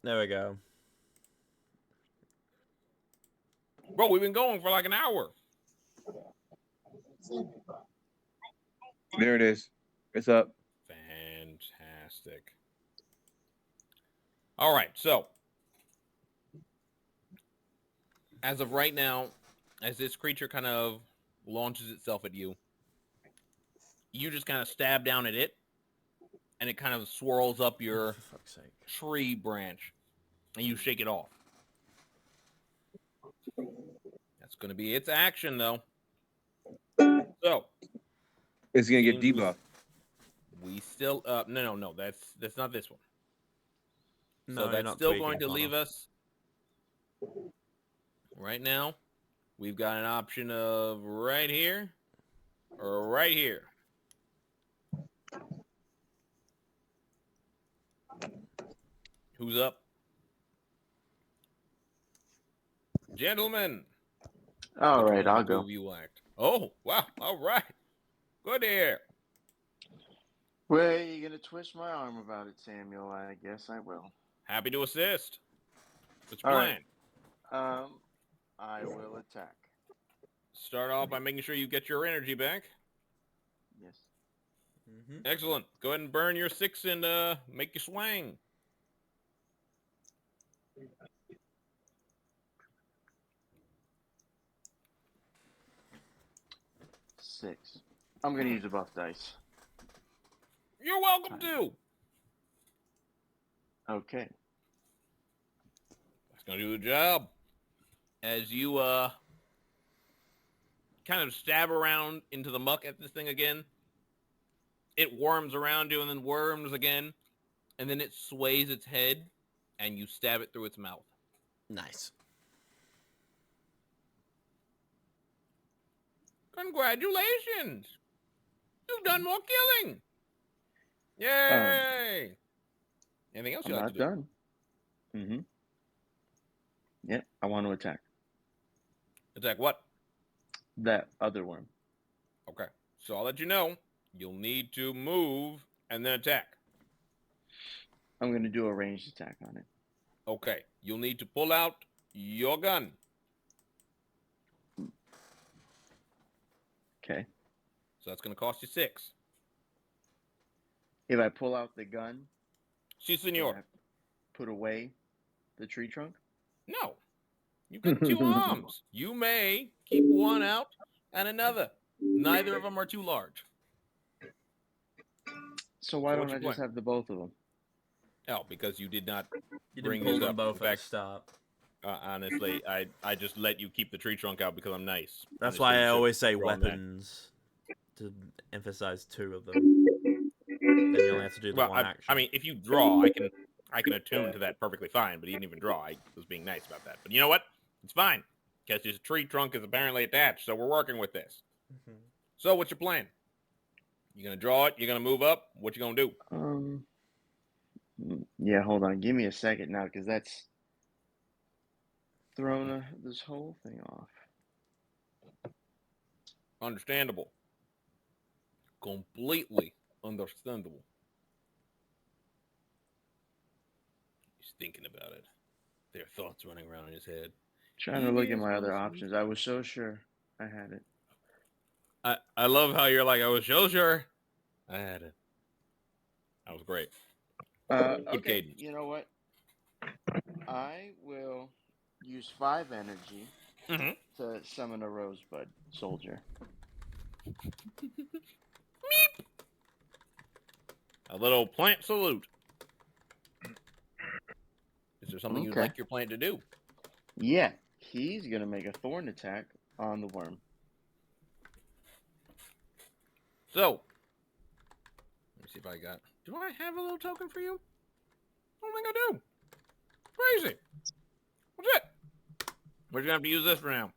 There we go. Bro, we've been going for like an hour. There it is. It's up. Fantastic. All right, so as of right now, as this creature kind of launches itself at you, you just kind of stab down at it, and it kind of swirls up your For fuck's sake. tree branch, and you shake it off. That's going to be its action, though. So It's gonna get seems debuffed. we still no, that's not this one. No, So you're that's not still tweaking, going to Connor. leave us right now. We've got an option of right here or right here. Who's up? Gentlemen. All which right, one of I'll the two go. of you act? Oh, wow. All right. Good to hear. Well, you're gonna twist my arm about it, Samuel. I guess I will. Happy to assist. What's your All plan? right. I will attack. Start off by making sure you get your energy back. Yes. Mm-hmm. Excellent. Go ahead and burn your 6 and make you swing. Six. I'm gonna use a buff dice. You're welcome to. Okay. That's gonna do the job. As you kind of stab around into the muck at this thing again, it worms around you and then worms again, and then it sways its head, and you stab it through its mouth. Nice. Congratulations! You've done more killing. Yay! Anything else I'm you like not to do? done. Mm-hmm. Yep. I want to attack Attack what? that other worm. Okay. So I'll let you know. You'll need to move and then attack. I'm gonna do a ranged attack on it. Okay. You'll need to pull out your gun. Okay. So that's going to cost you 6. If I pull out the gun, Si, do I senor. have to put away the tree trunk. No. You've got 2 arms. You may keep one out and another. Neither of them are too large. So why So don't what's I your just plan? have the both of them? Oh, because you did not You bring didn't pull these them up. both In at the fact, start. honestly, I just let you keep the tree trunk out because I'm nice. That's Honestly, why you I should always say throw 'em that. weapons to emphasize 2 of them. Then you only have to do the Well, one action. I mean, if you draw, I can attune to that perfectly fine. But he didn't even draw. I was being nice about that. But you know what? It's fine because his tree trunk is apparently attached. So we're working with this. Mhm. So what's your plan? You gonna draw it? You gonna move up? What you gonna do? Yeah, hold on. Give me a second now, because that's thrown this whole thing off. Understandable. Completely understandable. He's thinking about it. There are thoughts running around in his head. Trying to look at my other options. I was so sure I had it. I love how you're like, I was so sure I had it. That was great. Good Okay, cadence. you know what? I will use 5 energy Mm-hmm. to summon a rosebud soldier. A little plant salute. Is there something you'd Okay. like your plant to do? Yeah, he's gonna make a thorn attack on the worm. So, let me see if I got. Do I have a little token for you? I don't think I do. Crazy. What's it? We're gonna have to use this for now.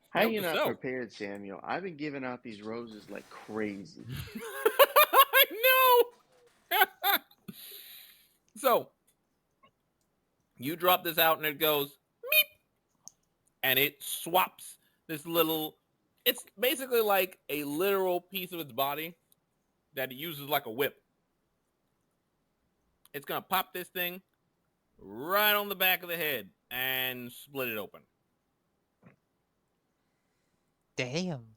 How Note you to not self. prepared, Samuel? I've been giving out these roses like crazy. I know. So, you drop this out and it goes meep, and it swaps this little. It's basically like a literal piece of its body that it uses like a whip. It's gonna pop this thing right on the back of the head and split it open. Damn.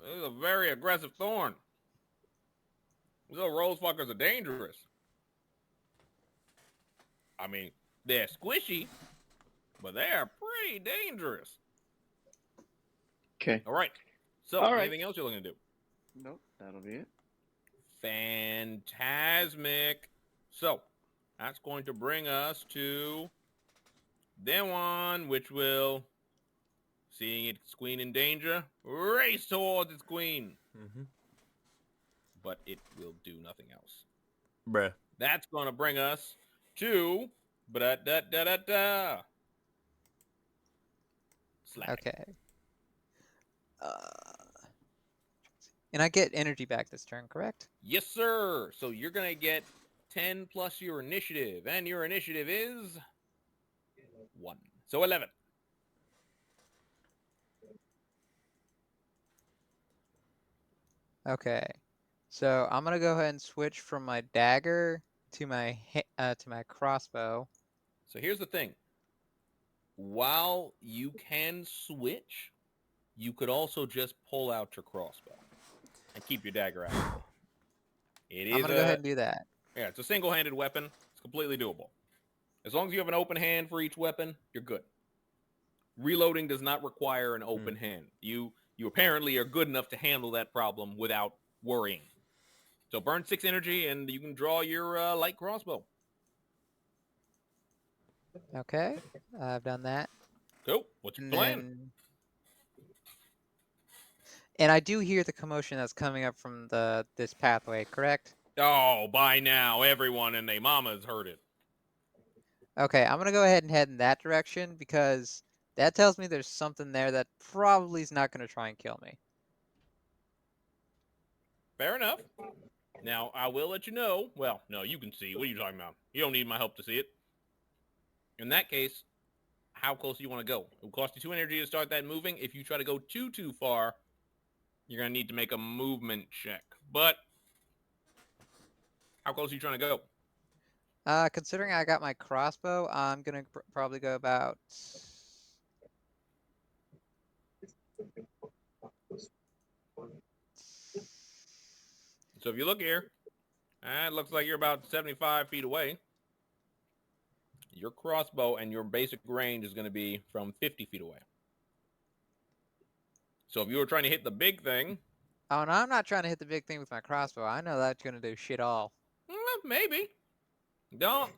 This is a very aggressive thorn. These little rose fuckers are dangerous. I mean, they're squishy, but they are pretty dangerous. Okay. All right. So, All right. anything else you're looking to do? Nope, that'll be it. Phantasmic. So, that's going to bring us to that one, which will, seeing its queen in danger, race towards its queen. Mm-hmm. But it will do nothing else. Bruh. That's going to bring us to da-da-da-da-da. Slag. Okay. And I get energy back this turn, correct? Yes, sir. So you're going to get 10 plus your initiative. And your initiative is 1. So 11. Okay. So I'm gonna go ahead and switch from my dagger to my crossbow. So here's the thing. While you can switch, you could also just pull out your crossbow and keep your dagger out. It is I'm gonna go ahead and do that. Yeah, it's a single-handed weapon. It's completely doable. As long as you have an open hand for each weapon, you're good. Reloading does not require an open hand. You apparently are good enough to handle that problem without worrying. So burn 6 energy, and you can draw your light crossbow. Okay, I've done that. Cool. What's your And plan? then, and I do hear the commotion that's coming up from this pathway, correct? Oh, by now, everyone and their mama's heard it. Okay, I'm gonna go ahead and head in that direction because that tells me there's something there that probably is not gonna try and kill me. Fair enough. Now, I will let you know. Well, no, you can see. What are you talking about? You don't need my help to see it. In that case, how close do you want to go? It will cost you 2 energy to start that moving. If you try to go too far, you're going to need to make a movement check. But how close are you trying to go? Considering I got my crossbow, I'm gonna probably go about. So if you look here, it looks like you're about 75 feet away. Your crossbow and your basic range is going to be from 50 feet away. So if you were trying to hit the big thing... Oh, no, I'm not trying to hit the big thing with my crossbow. I know that's gonna do shit all. Maybe. Don't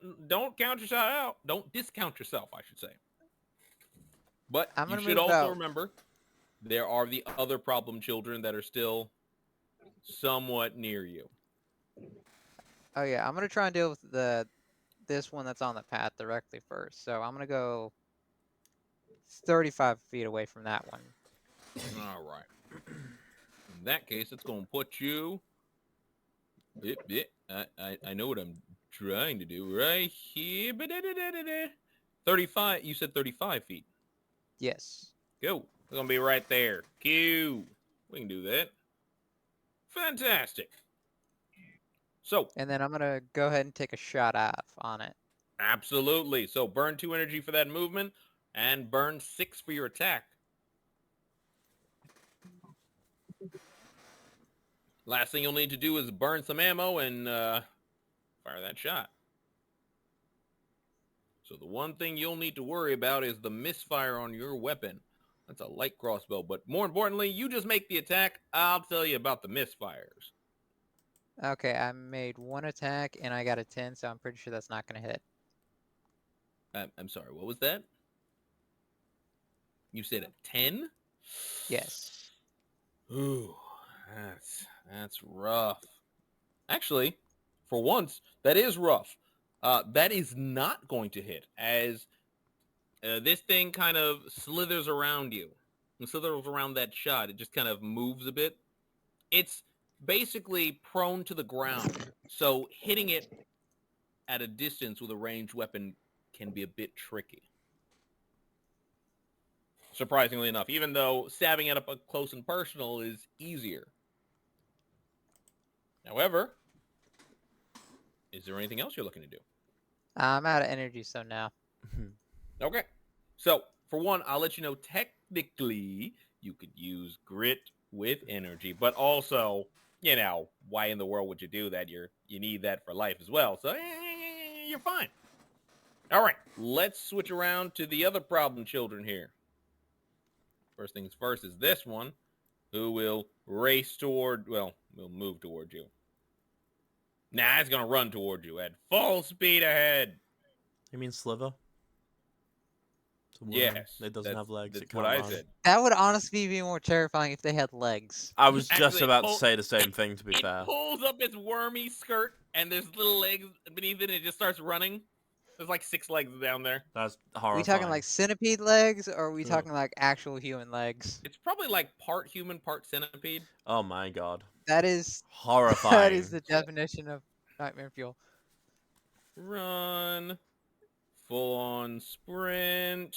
count yourself out. Don't discount yourself, I should say. But I'm you gonna should move also out. remember there are the other problem children that are still somewhat near you. Oh yeah, I'm gonna try and deal with this one that's on the path directly first. So I'm gonna go 35 feet away from that one. All right. In that case, it's going to put you... I know what I'm trying to do right here. 35. You said 35 feet. Yes. Go. We're going to be right there. Q. We can do that. Fantastic. So. And then I'm gonna go ahead and take a shot off on it. Absolutely. So burn 2 energy for that movement and burn 6 for your attack. Last thing you'll need to do is burn some ammo and fire that shot. So the one thing you'll need to worry about is the misfire on your weapon. That's a light crossbow, but more importantly, you just make the attack. I'll tell you about the misfires. Okay, I made one attack and I got a 10, so I'm pretty sure that's not gonna hit. I'm sorry, what was that? You said a 10? Yes. Ooh, that's rough. Actually, for once, that is rough. That is not going to hit, as this thing kind of slithers around you. And slithers around that shot. It just kind of moves a bit. It's basically prone to the ground, so hitting it at a distance with a ranged weapon can be a bit tricky. Surprisingly enough, even though stabbing it up close and personal is easier. However, Is there anything else you're looking to do? I'm out of energy, so now. Okay. So, for one, I'll let you know technically you could use grit with energy, but also, why in the world would you do that? You need that for life as well. So, you're fine. All right, let's switch around to the other problem children here. First things first is this one, who will will move toward you. Nah, it's going to run toward you at full speed ahead. You mean Sliver? It's a worm. Yes. It doesn't have legs. That's It can't what I run. said. That would honestly be more terrifying if they had legs. I was just Actually, about to say the same thing, to be It fair. pulls up its wormy skirt, and there's little legs beneath it, and it just starts running. There's like 6 legs down there. That's Are horrifying. we talking like centipede legs, or are we Ugh. talking like actual human legs? It's probably like part human, part centipede. Oh my god. That is Horrifying. that is the definition of nightmare fuel. Run. Full on sprint.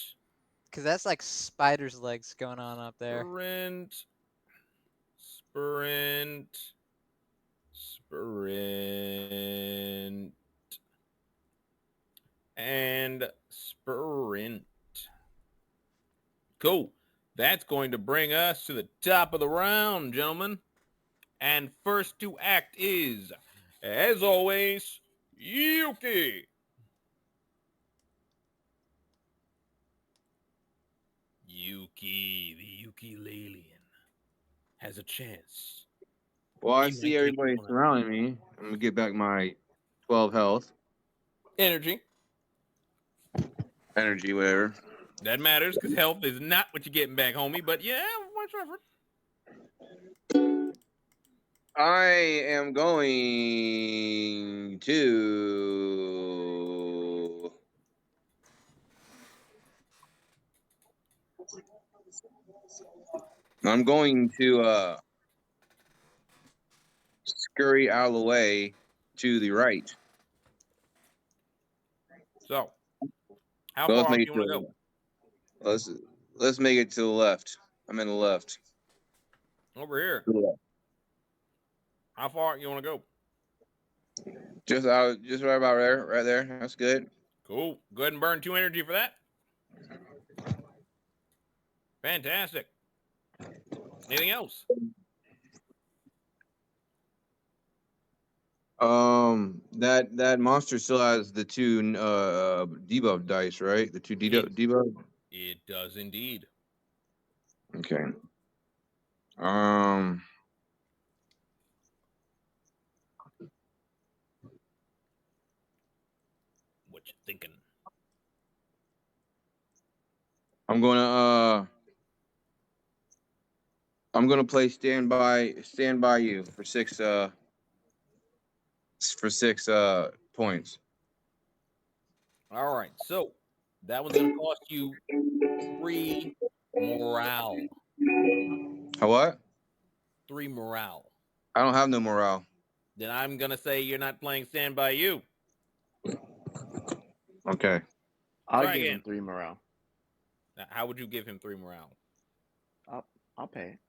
Because that's like spider's legs going on up there. Sprint. Sprint. Sprint. And sprint. Cool. That's going to bring us to the top of the round, gentlemen. And first to act is, as always, Yuki. Yuki, the ukulelean, has a chance. Well, I He see might everybody take one. surrounding me. I'm gonna get back my 12 health, Energy. energy, whatever. That matters, because health is not what you're getting back, homie. But yeah, much effort. I am going to. I'm going to scurry out of the way to the right. So, how So let's far make do it you want to to go? let's make it to the left. I'm in the left. Over here. How far you want to go? Just right about there, right there. That's good. Cool. Go ahead and burn 2 energy for that. Fantastic. Anything else? That monster still has the 2 debuff dice, right? The 2 debuff. It does indeed. Okay. What you thinking? I'm gonna play stand by you for 6 points. All right. So that one's gonna cost you 3 morale. How what? 3 morale. I don't have no morale. Then I'm gonna say you're not playing Stand By You. Okay. I'll Try give again. him 3 morale. Now, how would you give him 3 morale? I'll pay it.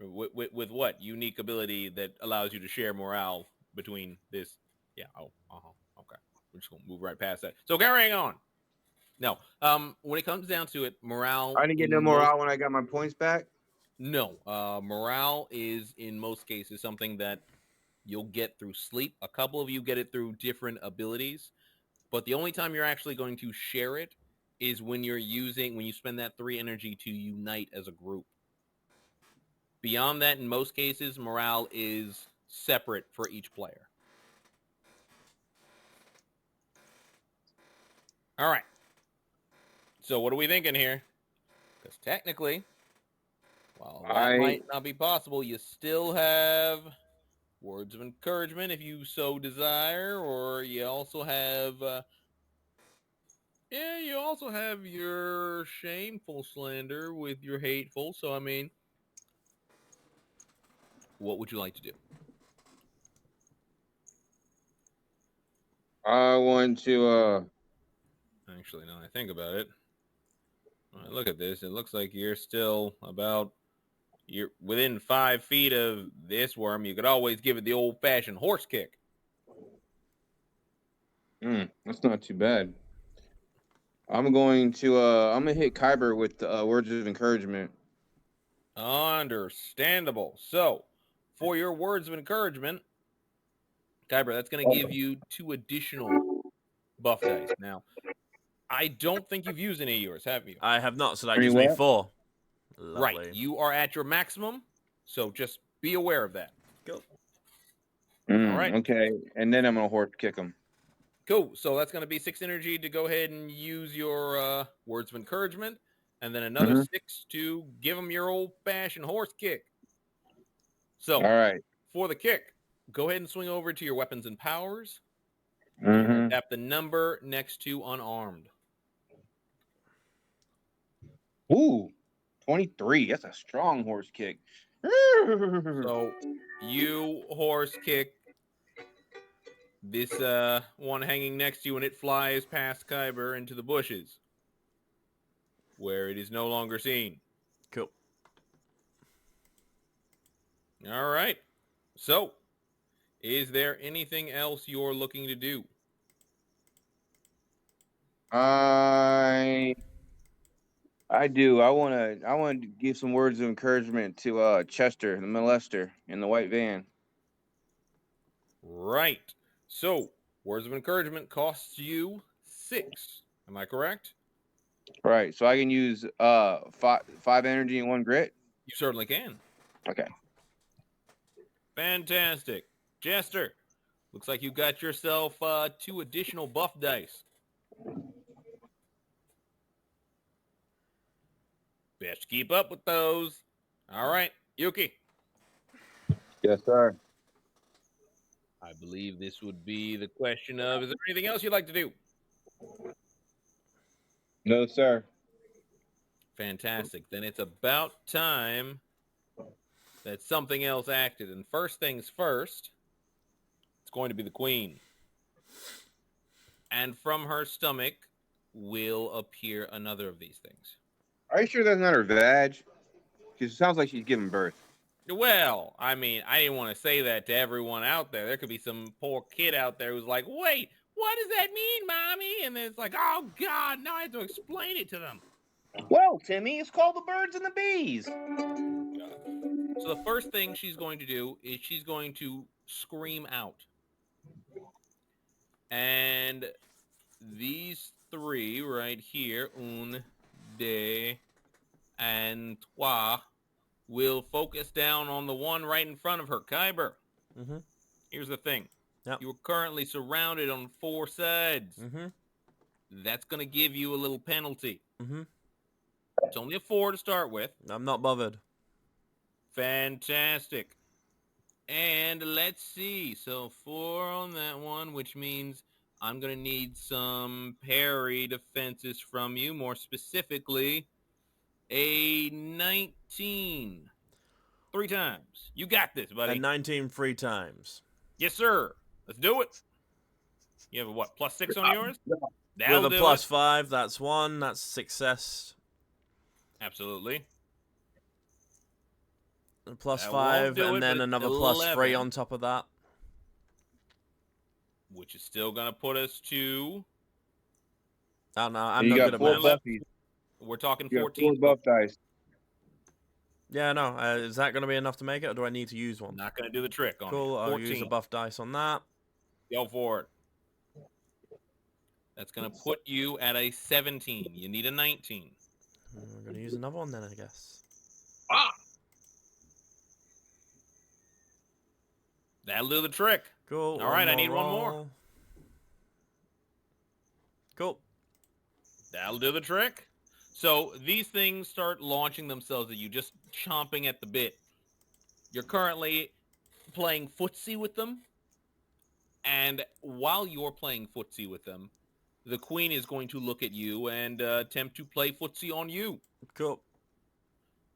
With what unique ability that allows you to share morale between this? Yeah. Oh. Okay. We're just gonna move right past that. So carrying on. No. When it comes down to it, morale. I didn't get no morale when I got my points back. No. Morale is in most cases something that you'll get through sleep. A couple of you get it through different abilities, but the only time you're actually going to share it is when you spend that 3 energy to unite as a group. Beyond that, in most cases, morale is separate for each player. All right. So what are we thinking here? Because technically, while that might not be possible, you still have words of encouragement if you so desire, or you also have your shameful slander with your hateful. So I mean, what would you like to do? I want to Actually, now I think about it, when I look at this, it looks like you're within 5 feet of this worm. You could always give it the old-fashioned horse kick. That's not too bad. I'm going to hit Kyber with words of encouragement. Understandable. So, for your words of encouragement, Kyber, that's going to give you 2 additional buff dice. Now, I don't think you've used any of yours, have you? I have not, so that Any gives me what? 4. Right. Lovely. You are at your maximum, so just be aware of that. Cool. All right. Okay, and then I'm gonna horse kick him. Cool. So that's going to be 6 energy to go ahead and use your words of encouragement, and then another Mhm. 6 to give him your old-fashioned horse kick. All So, right. for the kick, go ahead and swing over to your weapons and powers. You're going Mm-hmm. to tap the number next to unarmed. Ooh, 23. That's a strong horse kick. So you horse kick this one hanging next to you, and it flies past Kyber into the bushes, where it is no longer seen. Cool. All right. So, is there anything else you're looking to do? I do. I want to give some words of encouragement to Chester, the molester in the white van. Right. So, words of encouragement costs you 6. Am I correct? Right. So I can use five energy and 1 grit. You certainly can. Okay. Fantastic. Jester, looks like you got yourself 2 additional buff dice. Best keep up with those. All right, Yuki. Yes, sir. I believe this would be the question of, is there anything else you'd like to do? No, sir. Fantastic. Then it's about time that something else acted. And first things first, it's going to be the queen. And from her stomach will appear another of these things. Are you sure that's not her vag? Because it sounds like she's giving birth. Well, I mean, I didn't want to say that to everyone out there. There could be some poor kid out there who's like, wait, what does that mean, Mommy? And then it's like, oh, God, now I have to explain it to them. Well, Timmy, it's called the birds and the bees. So the first thing she's going to do is she's going to scream out. And these 3 right here, un, deux, and trois, will focus down on the one right in front of her, Kyber. Mm-hmm. Here's the thing. Yep. You are currently surrounded on 4 sides. Mm-hmm. That's going to give you a little penalty. Mm-hmm. It's only a 4 to start with. I'm not bothered. Fantastic. And let's see. So 4 on that one, which means I'm going to need some parry defenses from you. More specifically, a 19. 3 times. You got this, buddy. And 19 3 times. Yes, sir. Let's do it. You have a what? +6 on yours? With a +5, that's 1. That's success. Absolutely. A That +5, won't do and it, then but another 11. +3 on top of that. Which is still going to put us to... Oh, no, I'm You no got good at 4 maths. buffies. We're talking You got 14. 4 buff dice. Yeah, no. Is that going to be enough to make it, or do I need to use one? Not going to do the trick on Cool, you. I'll 14. use a buff dice on that. Go for it. That's going to put you at a 17. You need a 19. I'm going to use another one then, I guess. That'll do the trick. Cool. All right, I need one more. roll. Cool. That'll do the trick. So these things start launching themselves at you, just chomping at the bit. You're currently playing footsie with them. And while you're playing footsie with them, the queen is going to look at you and attempt to play footsie on you. Cool.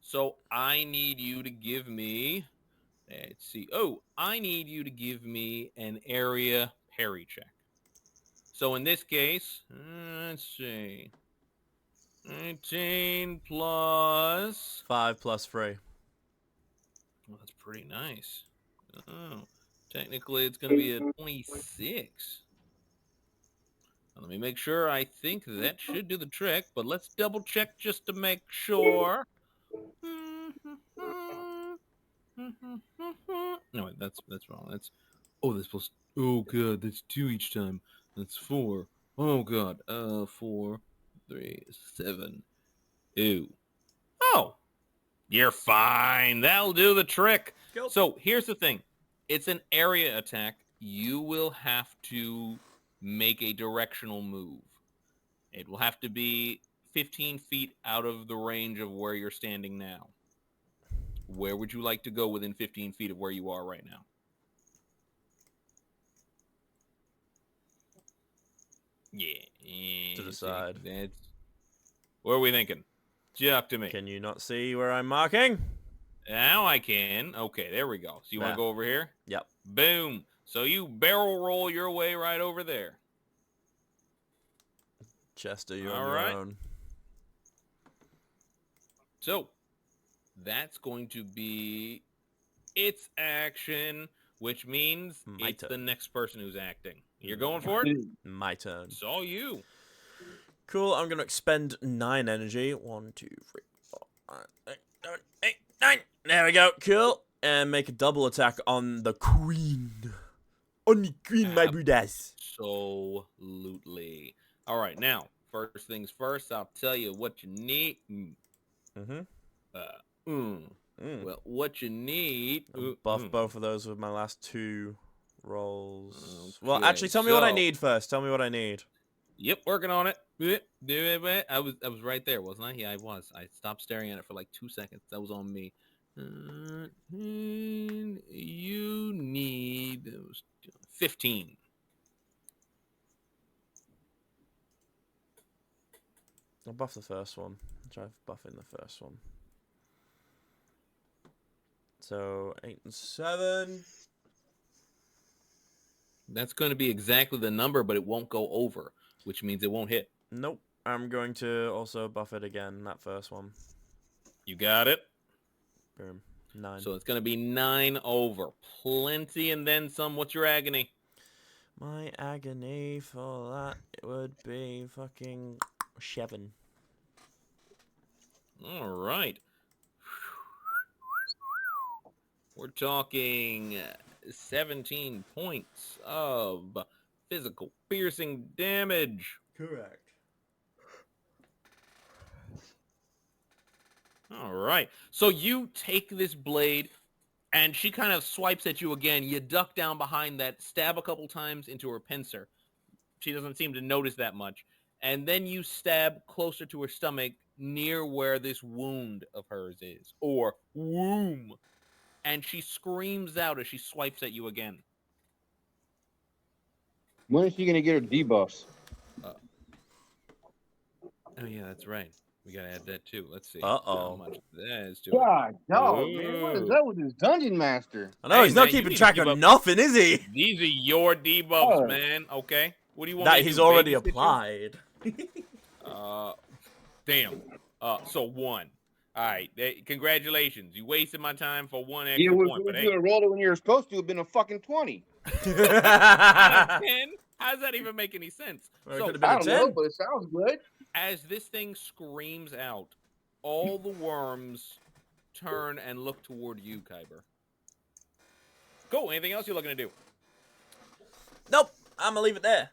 So I need you to give me... Let's see. Oh, I need you to give me an area parry check. So in this case, let's see. 19 plus... 5 plus 3. Well, that's pretty nice. Oh, technically it's going to be a 26. me make sure. I think that should do the trick, but let's double check just to make sure. No, wait, that's wrong. That's that's plus. Oh god, that's 2 each time. That's 4. Oh god. 4, 3, 7. Ew. Oh, you're fine. That'll do the trick. Cool. So here's the thing. It's an area attack. You will have to make a directional move. It will have to be 15 feet out of the range of where you're standing now. Where would you like to go within 15 feet of where you are right now? Yeah. To the side. What are we thinking? Talk to me. Can you not see where I'm marking? Now I can. Okay, there we go. So you want There. to go over here? Yep. Boom. So you barrel roll your way right over there. Chester, you're All on your right. own. So that's going to be its action, which means My it's the turn. next person who's acting. You're going for it? My turn. It's all you. Cool, I'm gonna expend 9 energy. 1, 2, 3, 4, 5, 6, 7, 8, 9. There we go. Cool. And make a double attack on the queen. On the queen, my brothers. Absolutely. All right, now, first things first, I'll tell you what you need. Well, what you need. Buff both of those with my last 2 rolls. Okay, Well, actually, tell me what I so- need first. Tell me what I need. Yep, working on it. I was right there, wasn't I? Yeah, I was. I stopped staring at it for like 2 seconds. That was on me. You need 15. I'll buff the first one. I'll try buffing the first one. So 8 and 7. That's going to be exactly the number, but it won't go over, which means it won't hit. Nope. I'm going to also buff it again, that first one. You got it. Boom. 9. So it's going to be 9 over. Plenty and then some. What's your agony? My agony for that, it would be fucking 7. All right. We're talking 17 points of physical piercing damage. Correct. All right. So you take this blade, and she kind of swipes at you again. You duck down behind that, stab a couple times into her pincer. She doesn't seem to notice that much. And then you stab closer to her stomach near where this wound of hers is. Or womb. And she screams out as she swipes at you again. When is she gonna get her debuffs? Oh, yeah, that's right. We got to add that, too. Let's see. Uh-oh. How much that is to it. God, no, man. What is that with this dungeon master? I know, Hey, he's not man, you keeping need to track keep of up- nothing, is he? These are your debuffs, Oh. man. Okay. What do you want That me to he's do, already babysit you? applied. Damn. So 1. All right. Congratulations. You wasted my time for 1 extra Yeah, we point. But hey, could have rolled it when you were supposed to have been a fucking 20. out of 10? How does that even make any sense? Well, it So could've been I a don't know, 10. but it sounds good. as this thing screams out, all the worms turn and look toward you, Kyber. Cool. Anything else you're looking to do? Nope, I'm gonna leave it there.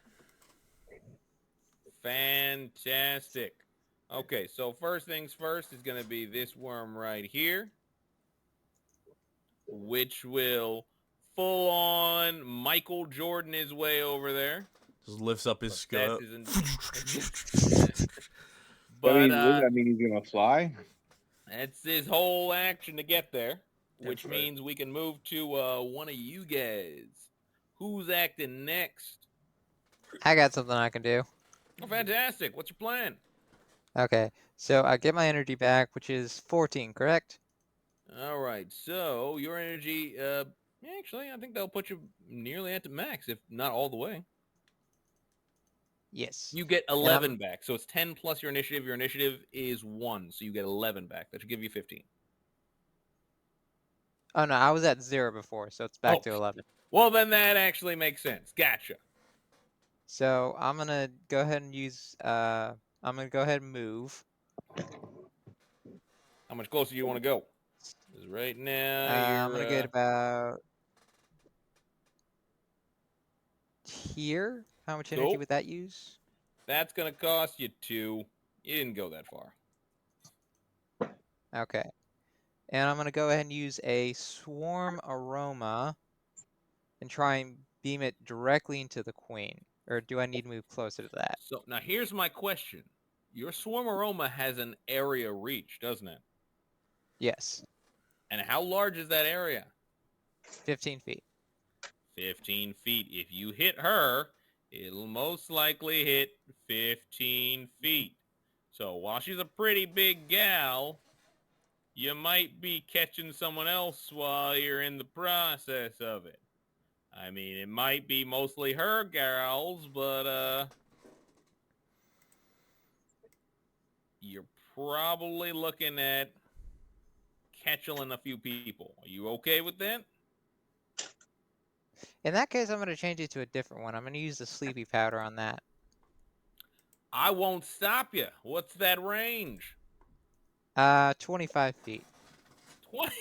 Fantastic. Okay, so first things first is going to be this worm right here, which will full on Michael Jordan his way over there. Just lifts up his That skirt. isn't- But But I mean, he's gonna fly. that's his whole action to get there, which That's right. means we can move to one of you guys. Who's acting next? I got something I can do. Oh, fantastic. What's your plan? Okay, so I get my energy back, which is 14, correct? All right, so your energy, actually, I think that'll put you nearly at the max, if not all the way. Yes. You get 11 back, so it's 10 plus your initiative. Your initiative is 1, so you get 11 back. That should give you 15. Oh no, I was at 0 before, so it's back Oh. to 11. Well, then that actually makes sense. Gotcha. So I'm gonna go ahead and use. I'm gonna go ahead and move. How much closer do you want to go? Because right now I'm you're gonna get about here. How much energy cool. would that use? That's gonna cost you 2. You didn't go that far. Okay. And I'm gonna go ahead and use a swarm aroma and try and beam it directly into the queen. Or do I need to move closer to that? So now here's my question. Your swarm aroma has an area reach, doesn't it? Yes. And how large is that area? 15 feet. 15 feet. If you hit her, it'll most likely hit 15 feet. So while she's a pretty big gal, you might be catching someone else while you're in the process of it. I mean, it might be mostly her gals, but you're probably looking at catching a few people. Are you okay with that? In that case, I'm going to change it to a different one. I'm going to use the sleepy powder on that. I won't stop you. What's that range? 25 feet. 20.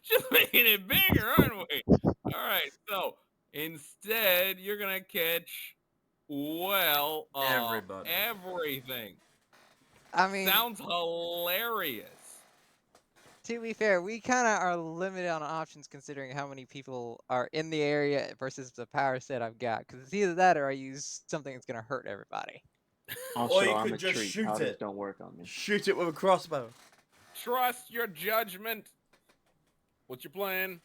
Just making it bigger, aren't we? All right. So instead, you're gonna catch Everybody. everything. I mean, Sounds hilarious. to be fair, we kind of are limited on options considering how many people are in the area versus the power set I've got. Because it's either that or I use something that's going to hurt everybody. Also, you I'm could a just treat. shoot Powders it. don't work on me. Shoot it with a crossbow. Trust your judgment. What's your plan?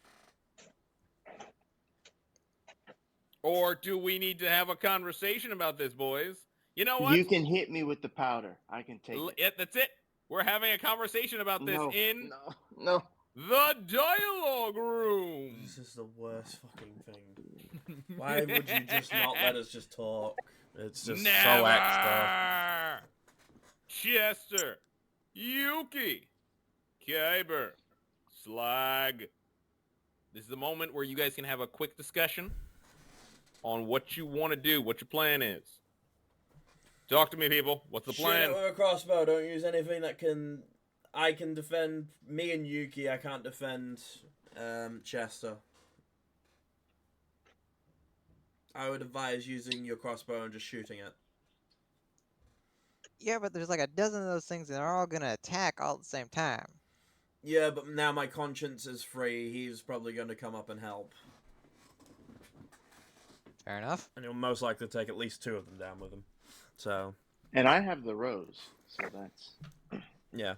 Or do we need to have a conversation about this, boys? You know what? You can hit me with the powder. I can take it. That's it. We're having a conversation about this No, in no. the dialogue room. This is the worst fucking thing. Why would you just not let us just talk? It's just Never. so extra. Chester, Yuki, Kyber, Slag. This is the moment where you guys can have a quick discussion on what you want to do, what your plan is. Talk to me, people. What's the plan? Shoot it with a crossbow. Don't use anything that can... I can defend me and Yuki. I can't defend Chester. I would advise using your crossbow and just shooting it. Yeah, but there's like a dozen of those things and they're all going to attack all at the same time. Yeah, but now my conscience is free. He's probably going to come up and help. Fair enough. And he'll most likely take at least 2 of them down with him. So... And I have the rose, so that's... yeah.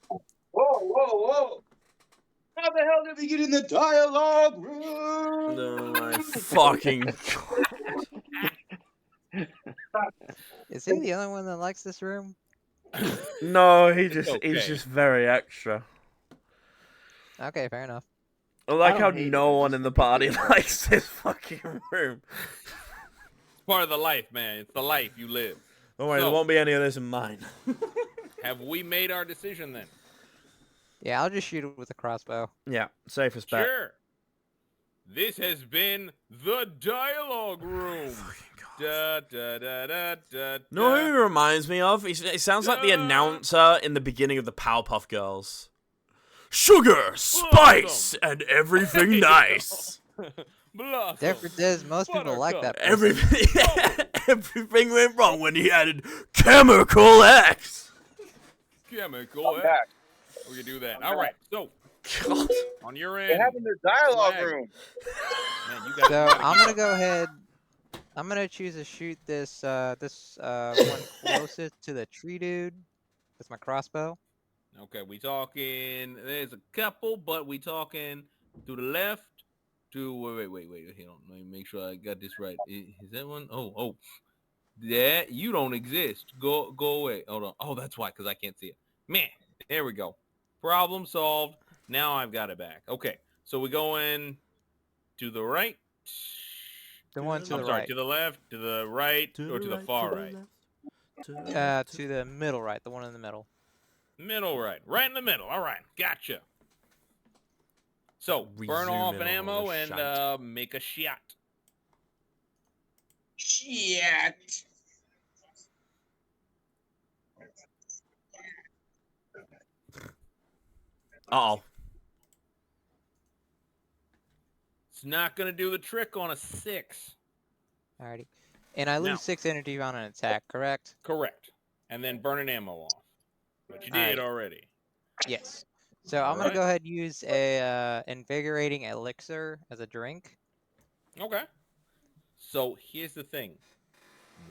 Whoa, whoa, whoa! How the hell did we get in the dialogue room? Oh my fucking god. Is he the only one that likes this room? No, he's okay. just very extra. Okay, fair enough. I like I how don't hate no it, I one just in the think party it's likes this fucking room. It's part of the life, man. It's the life you live. Don't worry, So- there won't be any of this in mine. Have we made our decision then? Yeah, I'll just shoot it with a crossbow. Yeah, safest bet. Sure. This has been the dialogue room. Da, da, da, da, da, No, who he da. reminds me of? He sounds like the announcer in the beginning of the Powerpuff Girls. Sugar, spice, and everything nice. Blossom. Difference is most people like that. person. Everything went wrong when he added Chemical X. Chemical. I'm back. We can do that. All right. So God. on your They end, have in the dialogue Slag. room. man, you guys So gotta I'm keep gonna up. go ahead. I'm gonna choose to shoot this one closest to the tree dude with my crossbow. Okay, we talking. There's a couple, but we talking to the left. To wait. Hold on. Let me make sure I got this right. Is that one? Oh. That you don't exist. Go away. Hold on. Oh, that's why, because I can't see it. Man, there we go. Problem solved. Now I've got it back. Okay, so we going to the right. The one to I'm the sorry, right. to the left, to the right, or to the far right? To the middle right, the one in the middle. Middle right. Right in the middle. All right, gotcha. So, burn Resume off in an on all ammo this and shite. make a shot. Shit. Uh-oh. It's not gonna do the trick on a 6. Alrighty. And I lose Now. 6 energy on an attack, correct? Correct. And then burning ammo off. But you Alright. did already. Yes. So I'm gonna Alright. go ahead and use a invigorating elixir as a drink. Okay. So here's the thing.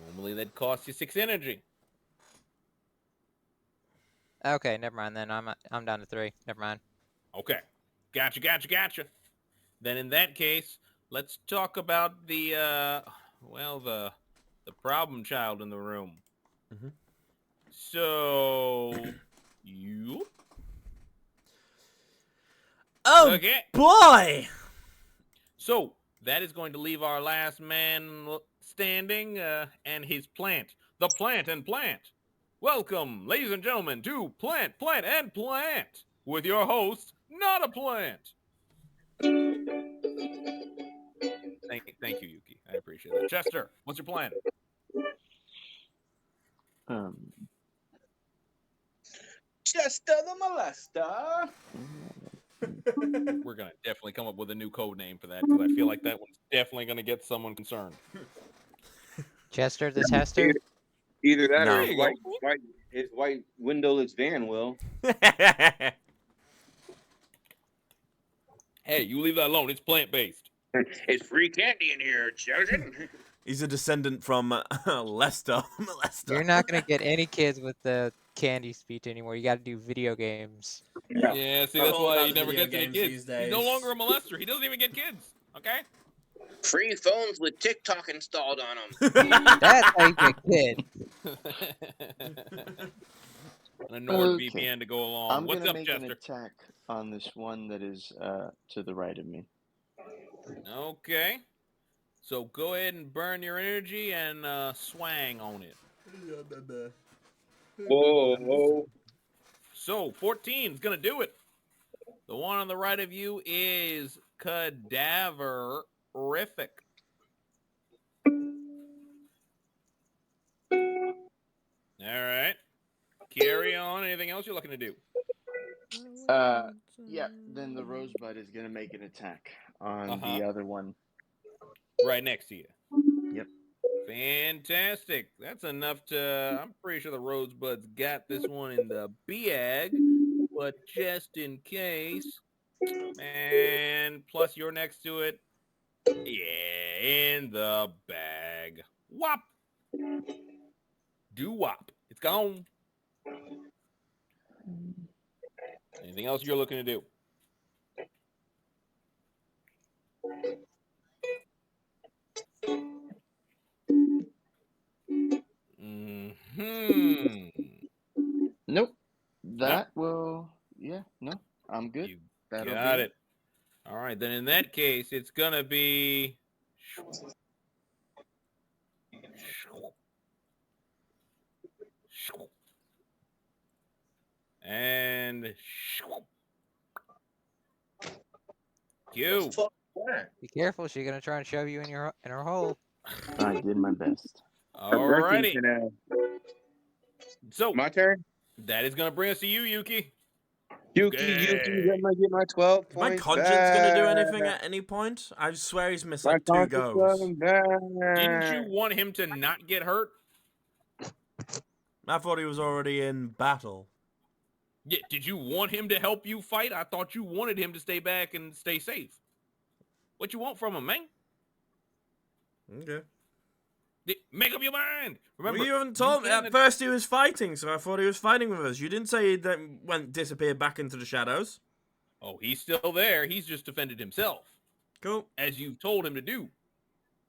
Normally that costs you 6 energy. Okay, never mind then. I'm down to 3. Never mind. Okay. Gotcha. Then in that case, let's talk about the the problem child in the room. Mhm. So you Oh, okay. boy! So that is going to leave our last man standing and his plant. The plant and plant. Welcome, ladies and gentlemen, to Plant and Plant with your host, Not a Plant. Thank you, Yuki. I appreciate that. Chester, what's your plan? Chester the molester. We're gonna definitely come up with a new code name for that because I feel like that one's definitely gonna get someone concerned. Chester the tester. Either that No. or There you go. his white windowless van will. Hey, you leave that alone. It's plant-based. It's free candy in here, children. He's a descendant from Lester. You're not gonna get any kids with the candy speech anymore. You gotta do video games. Yeah, see, I'm that's all why about he the never video gets any games kids. these He's no days. longer a molester. He doesn't even get kids. Okay? Free phones with TikTok installed on them. That's how you get kids. A NordVPN Okay. to go along. I'm What's gonna up, make an Chester? attack on this one that is to the right of me. Okay. So go ahead and burn your energy and swang on it. Whoa. So 14 is gonna do it. The one on the right of you is Cadaverific. All right. Carry on. Anything else you're looking to do? Yeah. Then the rosebud is gonna make an attack on Uh-huh. the other one. Right next to you. Yep. Fantastic. That's enough to... I'm pretty sure the Rosebud's got this one in the bag, but just in case... And plus you're next to it. Yeah, in the bag. Whop! Do whop. It's gone. Anything else you're looking to do? Nope. That will. Yeah. No. I'm good. You That'll got be it. All right, then in that case, it's gonna be... And... You. Be careful, she's gonna try and shove you in her hole. I did my best. Alrighty. So My turn. that is gonna bring us to you, Yuki. Yuki, I'm gonna get my 12 Is my points conscience gonna do back. anything at any point? I swear he's missed My like 2 conscience goes. coming back. Didn't you want him to not get hurt? I thought he was already in battle. Yeah. Did you want him to help you fight? I thought you wanted him to stay back and stay safe. What you want from him, man? Okay. Make up your mind. Remember, Well, you haven't told me. At can't- first he was fighting, so I thought he was fighting with us. You didn't say he then disappeared back into the shadows. Oh, he's still there. He's just defended himself, Cool. as you told him to do.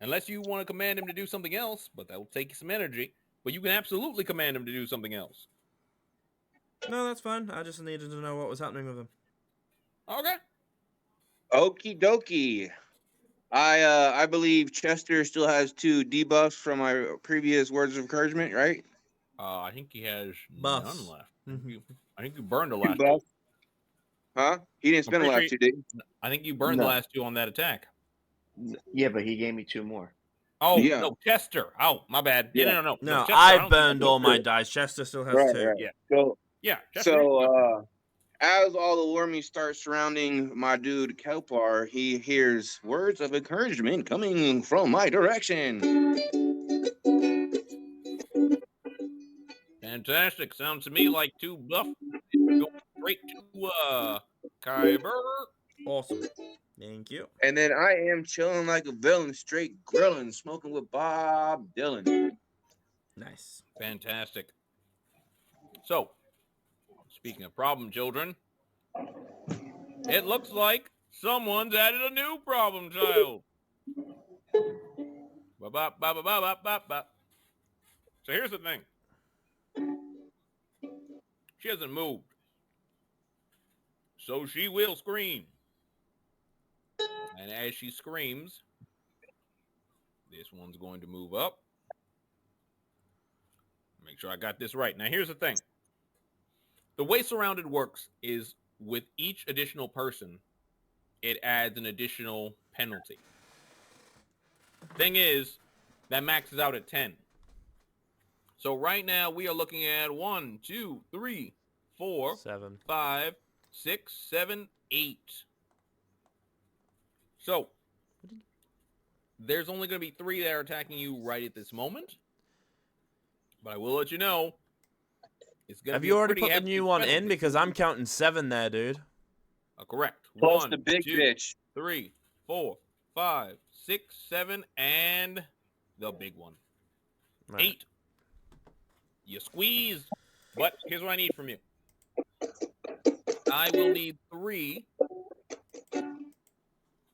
Unless you want to command him to do something else, but that will take some energy. But you can absolutely command him to do something else. No, that's fine. I just needed to know what was happening with him. Okay. Okie dokie. I believe Chester still has 2 debuffs from my previous words of encouragement, right? I think he has Buffs. none left. Mhm. I think you burned the 2 last 2. buffs. Huh? He didn't spend the pretty last sure 2, did he? I think you burned the No. last 2 on that attack. Yeah, but he gave me 2 more. Oh, Yeah. no, Chester. Oh, my bad. Yeah, Yeah. no. No, Chester, I don't think burned that's all my good. dice. Chester still has Right, 2. right. Yeah. So, Yeah, Chester. you can go. as all the wormies start surrounding my dude Kelpar, he hears words of encouragement coming from my direction. Fantastic. Sounds to me like 2 buff going straight to Kyber. Awesome. Thank you. And then I am chilling like a villain, straight grilling, smoking with Bob Dylan. Nice. Fantastic. So, speaking of problem children, it looks like someone's added a new problem child. Ba-ba-ba-ba-ba-ba-ba. So here's the thing. She hasn't moved. So she will scream. And as she screams, this one's going to move up. Make sure I got this right. Now here's the thing. The way Surrounded works is with each additional person, it adds an additional penalty. Thing is, that maxes out at 10. So right now we are looking at 1, 2, 3, 4, 7. 5, 6, 7, 8. So there's only going to be 3 that are attacking you right at this moment. But I will let you know, it's going to Have be you a already pretty put the hefty new one in? penalty. Because I'm counting 7 there, dude. Correct. Plus 1, the big 2, bitch. 3, 4, 5, 6, 7, and the big one. Right. 8. You squeezed. But here's what I need from you. I will need 3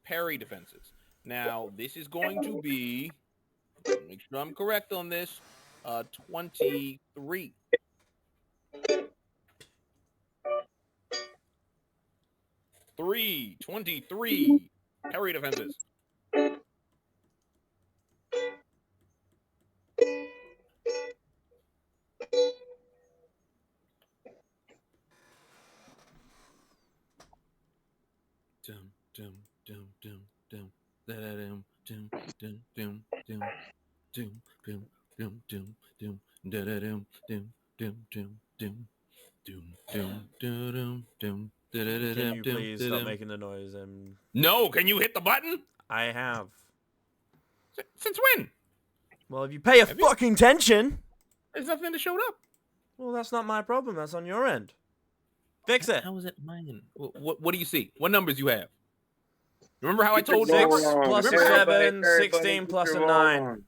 parry defenses. Now, this is going to be, make sure I'm correct on this, 23. Three, 23 parry defenses. Dum dum dum dum dum da da dum dum dum dum dum dum dum dum dum dum da da dum dum dum dum dum dum dum dum dum da da da Can dum you dum please da stop dum. making the noise? No, can you hit the button? I have. Since when? Well, if you pay a Have you? fucking attention. There's nothing that showed up. Well, that's not my problem. That's on your end. Fix it. How is it mine? What do you see? What numbers you have? Remember how I Get your told you? Six roll on. plus a Remember how- 7, Everybody 16 get plus your a roll 9. on.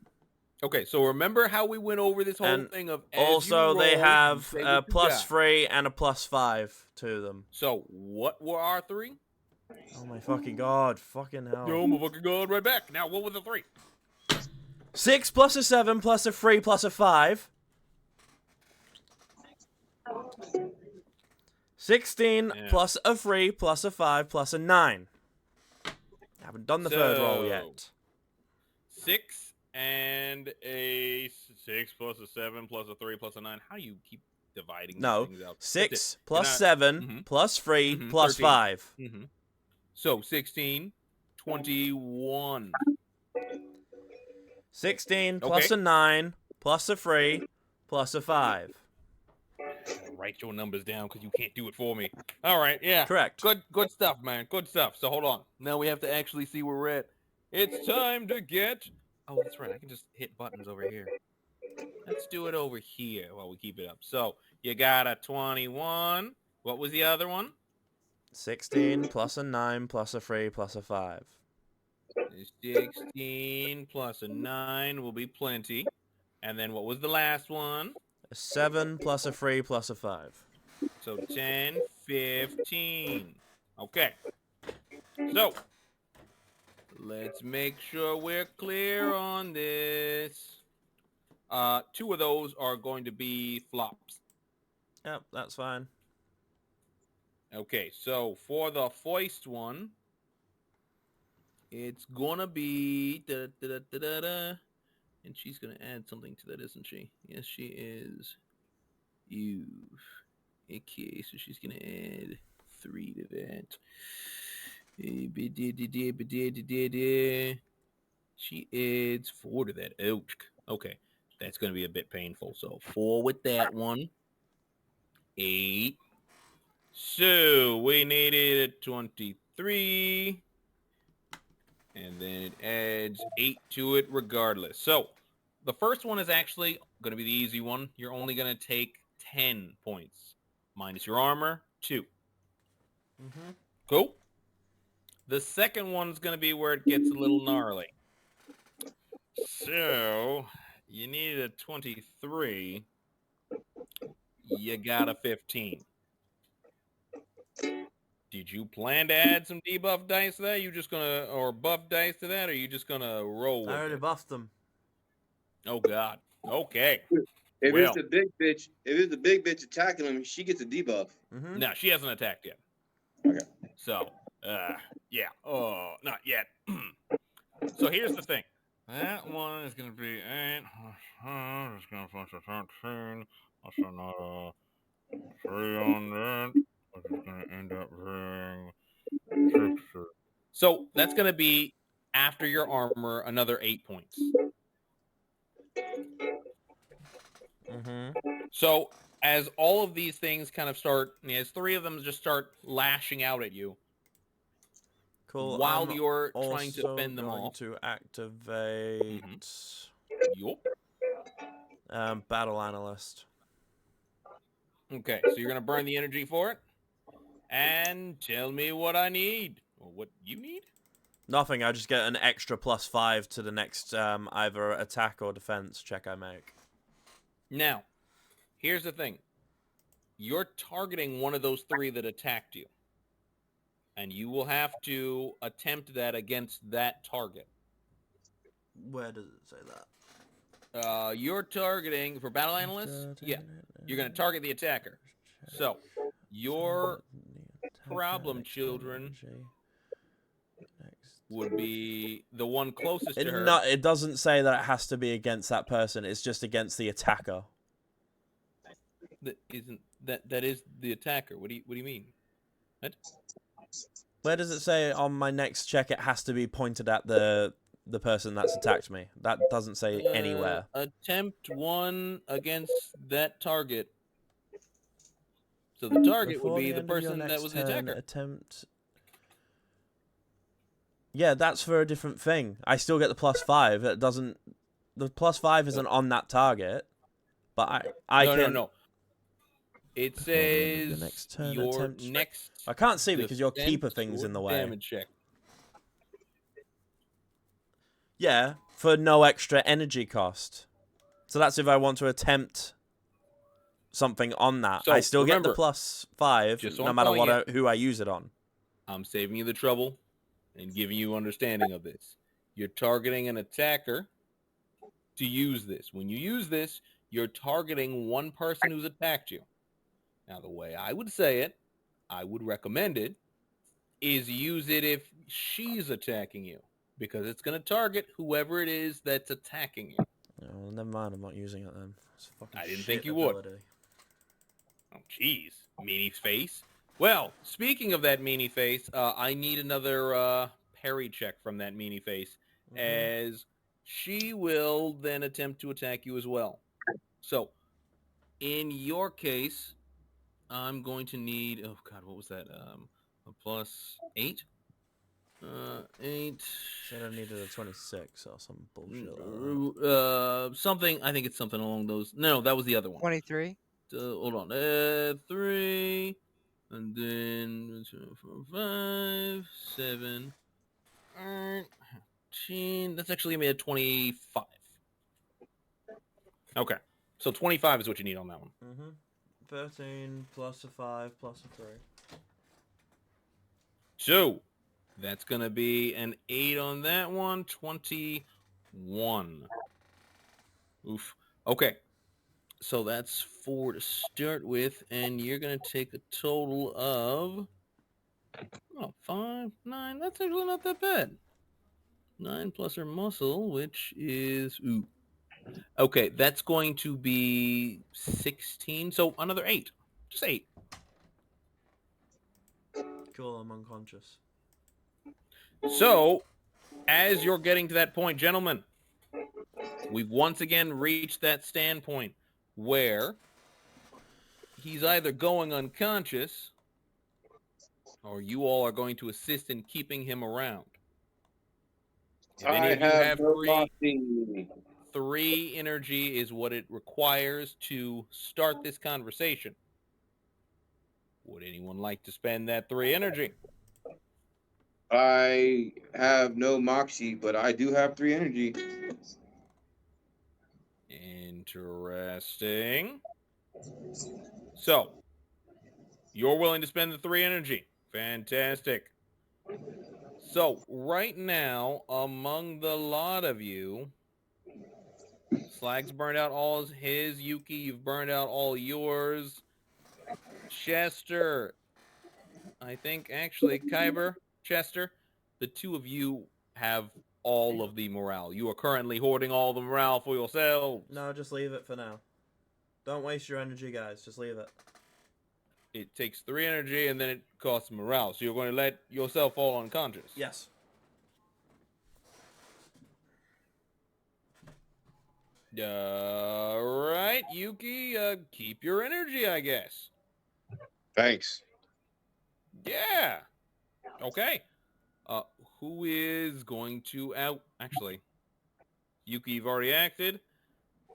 Okay, so remember how we went over this whole And thing of as Also, you they roll, have you say a what you plus got. 3 and a plus 5 to them. So what were our 3? Oh my fucking god. Fucking hell. Oh my fucking god, right back. Now what were the 3? 6 plus a 7 plus a 3 plus a 5. 16 Yeah. plus a 3 plus a 5 plus a 9. Haven't done the third roll So- yet. 6 and a 6 plus a 7 plus a 3 plus a 9. How do you keep dividing No. these things out? 6 You're plus not- 7 Mhm. plus 3 Mhm, plus 13. 5. So 16, 21. 16 Okay. plus a 9 plus a 3 plus a 5. I gotta write your numbers down because you can't do it for me. All right, yeah. Correct. Good stuff, man. Good stuff. So hold on. Now we have to actually see where we're at. It's time to get. Oh, that's right. I can just hit buttons over here. Let's do it over here while we keep it up. So you got a 21. What was the other one? 16 plus a 9 plus a 3 plus a 5. 16 plus a 9 will be plenty. And then what was the last one? A 7 plus a 3 plus a 5. So 10, 15. Okay. So let's make sure we're clear on this. 2 of those are going to be flops. Yep, that's fine. Okay, so for the foist one, it's gonna be and she's gonna add something to that, isn't she? Yes, she is. You. Okay, so she's gonna add 3 to that. She adds 4 to that. Ouch. Okay. That's going to be a bit painful. So 4 with that one. 8. So we needed a 23. And then it adds 8 to it regardless. So the first one is actually going to be the easy one. You're only going to take 10 points. Minus your armor, 2. Mm-hmm. Cool. The second one's going to be where it gets a little gnarly. So you needed a 23. You got a 15. Did you plan to add some debuff dice to that? You just gonna, or buff dice to that, or you just gonna roll I with already it? buffed them. Oh God. Okay. If Well, it's the big bitch, if it's the big bitch attacking him, she gets a debuff. Mm-hmm. no, she hasn't attacked yet. Okay. So, yeah. Oh, not yet. So here's the thing. That one is gonna be 8. It's gonna punch a 13. That's another 3 on that. Which is gonna end up being 6. So that's gonna be after your armor another 8 points. Mm-hmm. So as all of these things kind of start, as 3 of them just start lashing out at you, Cool. while I'm you're trying to also fend them going off. to activate Yup. Battle Analyst. Okay, so you're gonna burn the energy for it, and tell me what I need or what you need. Nothing. I just get an extra +5 to the next either attack or defense check I make. Now, here's the thing: you're targeting one of those 3 that attacked you, and you will have to attempt that against that target. Where does it say that? You're targeting for battle analysts. Yeah, you're gonna target the attacker. So, your problem children would be the one closest to her. It doesn't say that it has to be against that person. It's just against the attacker. That isn't that is the attacker. What do you mean? What? Where does it say on my next check it has to be pointed at the person that's attacked me? That doesn't say anywhere. Attempt 1 against that target. So the target would Before be the the end of your person that next was the turn, attacker. attempt. Yeah, that's for a different thing. I still get the +5. It doesn't. The +5 isn't on that target, but I can. No. It Before the end of says your next turn, your attempt. next. I can't see because your defense keeper thing's or in the way. damage check. Yeah, for no extra energy cost. So that's if I want to attempt something on that. So, I still remember, get the +5 just so no I'm matter telling what who I use it on. I'm saving you the trouble and giving you understanding of this. You're targeting an attacker to use this. When you use this, you're targeting one person who's attacked you. Now, the way I would say it, I would recommend it, is use it if she's attacking you, because it's going to target whoever it is that's attacking you. Oh, well, never mind, I'm not using it then. It's a fucking I didn't shit think you would. ability. Oh, jeez. Meanie face. Well, speaking of that meanie face, I need another parry check from that meanie face, as she will then attempt to attack you as well. So, in your case, I'm going to need, oh God, what was that? A +8? 8. Said I needed a 26 or some bullshit like that. Something, I think it's something along those, no, that was the other one. 23. Hold on, 3, and then 5, 7, 13. That's actually gonna be a 25. Okay, so 25 is what you need on that one. 13 plus a 5 plus a 3. So that's gonna be an 8 on that one. 21. Oof. Okay. So that's 4 to start with, and you're gonna take a total of 5, 9. That's actually not that bad. 9 plus her muscle, which is okay. That's going to be 16. So another 8, just 8. Cool, I'm unconscious. So as you're getting to that point, gentlemen, we've once again reached that standpoint where he's either going unconscious or you all are going to assist in keeping him around. If any I of you have have no moxie. 3 energy is what it requires to start this conversation. Would anyone like to spend that 3 energy? I have no moxie, but I do have 3 energy. Interesting. So, you're willing to spend the 3 energy. Fantastic. So, right now, among the lot of you, Slag's burned out all his. Yuki, you've burned out all yours. Chester, I think, actually, Kyber, Chester, the 2 of you have all of the morale. You are currently hoarding all the morale for yourselves. No, just leave it for now. Don't waste your energy, guys. Just leave it. It takes 3 energy and then it costs morale. So you're going to let yourself fall unconscious. Yes. Right, Yuki, keep your energy, I guess. Thanks. Yeah. Okay. Who is going to out? Actually, Yuki, you've already acted.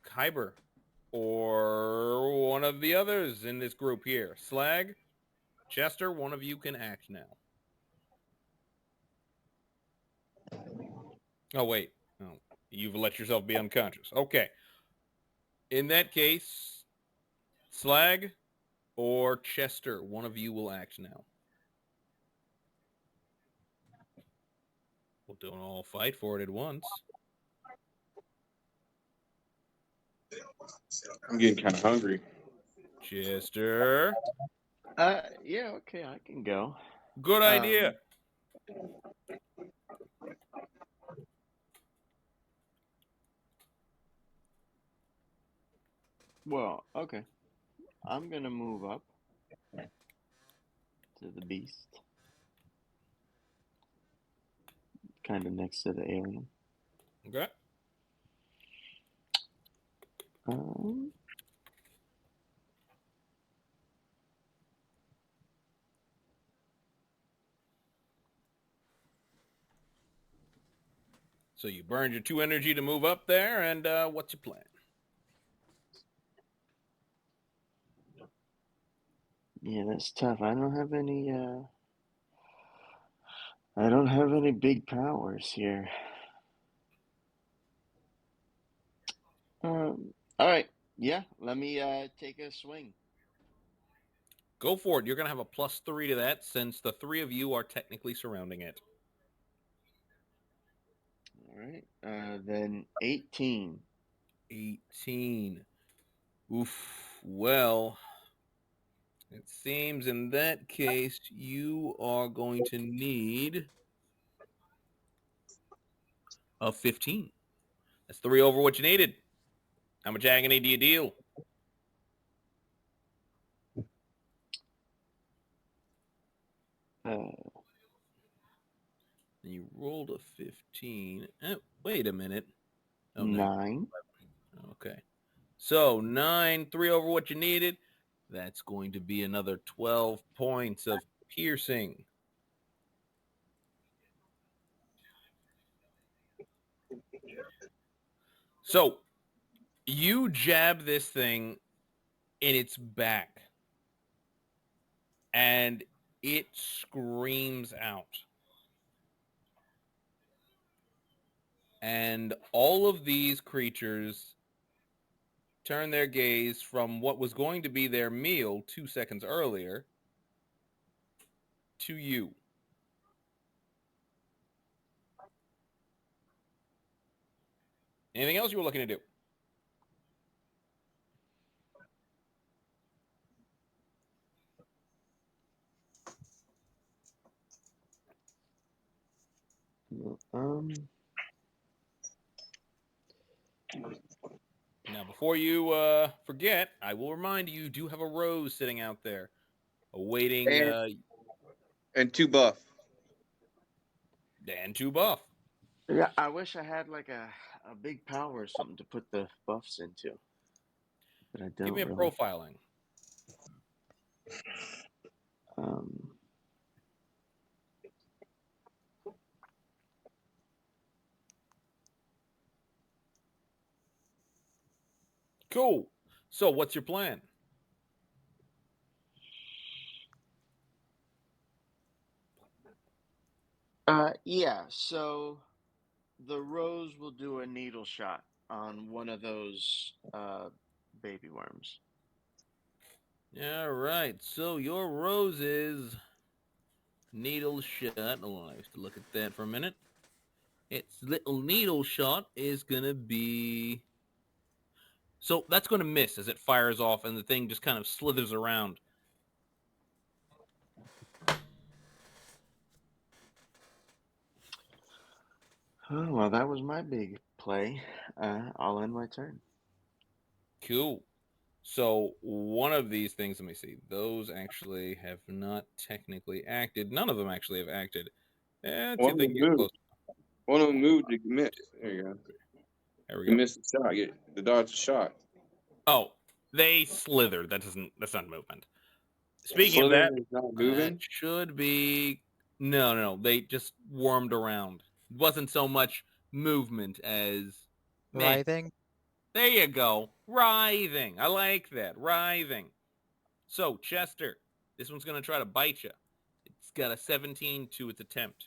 Kyber, or one of the others in this group here. Slag, Chester, one of you can act now. Oh, wait. Oh, you've let yourself be unconscious. Okay. In that case, Slag or Chester, one of you will act now. Well, don't all fight for it at once. I'm getting kind of hungry. Chester. Yeah, okay, I can go. Good idea. Well, okay. I'm gonna move up to the beast. Kind of next to the alien. Okay. Um, So you burned your 2 energy to move up there, and what's your plan? yeah, that's tough. I don't have any big powers here. All right. Yeah, let me take a swing. Go for it. You're going to have a +3 to that since the 3 of you are technically surrounding it. All right. Then 18. 18. Oof. Well, it seems in that case you are going to need a 15. That's 3 over what you needed. How much agony do you deal? You rolled a 15. Oh, wait a minute. Oh, no. 9. Okay. So 9, 3 over what you needed. That's going to be another 12 points of piercing. So you jab this thing in its back, and it screams out. And all of these creatures turn their gaze from what was going to be their meal 2 seconds earlier to you. Anything else you were looking to do? Now, before you forget, I will remind you do have a rose sitting out there awaiting And 2 buff. and 2 buff. Yeah, I wish I had like a big power or something to put the buffs into, but I Give don't me a really. profiling. Um, Cool. So, what's your plan? yeah. So the rose will do a needle shot on one of those baby worms. All right. So, your roses needle shot. Oh, I have to look at that for a minute. Its little needle shot is gonna be. So that's going to miss as it fires off, and the thing just kind of slithers around. Oh well, that was my big play. I'll end my turn. Cool. So one of these things, let me see. Those actually have not technically acted. None of them actually have acted. Let's see One if of they them can get moved. close. One of them moved to miss. There you go. There we You go. missed the shot. Get the dodge shot. Oh, they slithered. That's not movement. Speaking of that, Slytherin is not that moving. should be no. They just wormed around. It wasn't so much movement as meh. Writhing. There you go. Writhing. I like that. Writhing. So, Chester, this one's going to try to bite you. It's got a 17 to its attempt.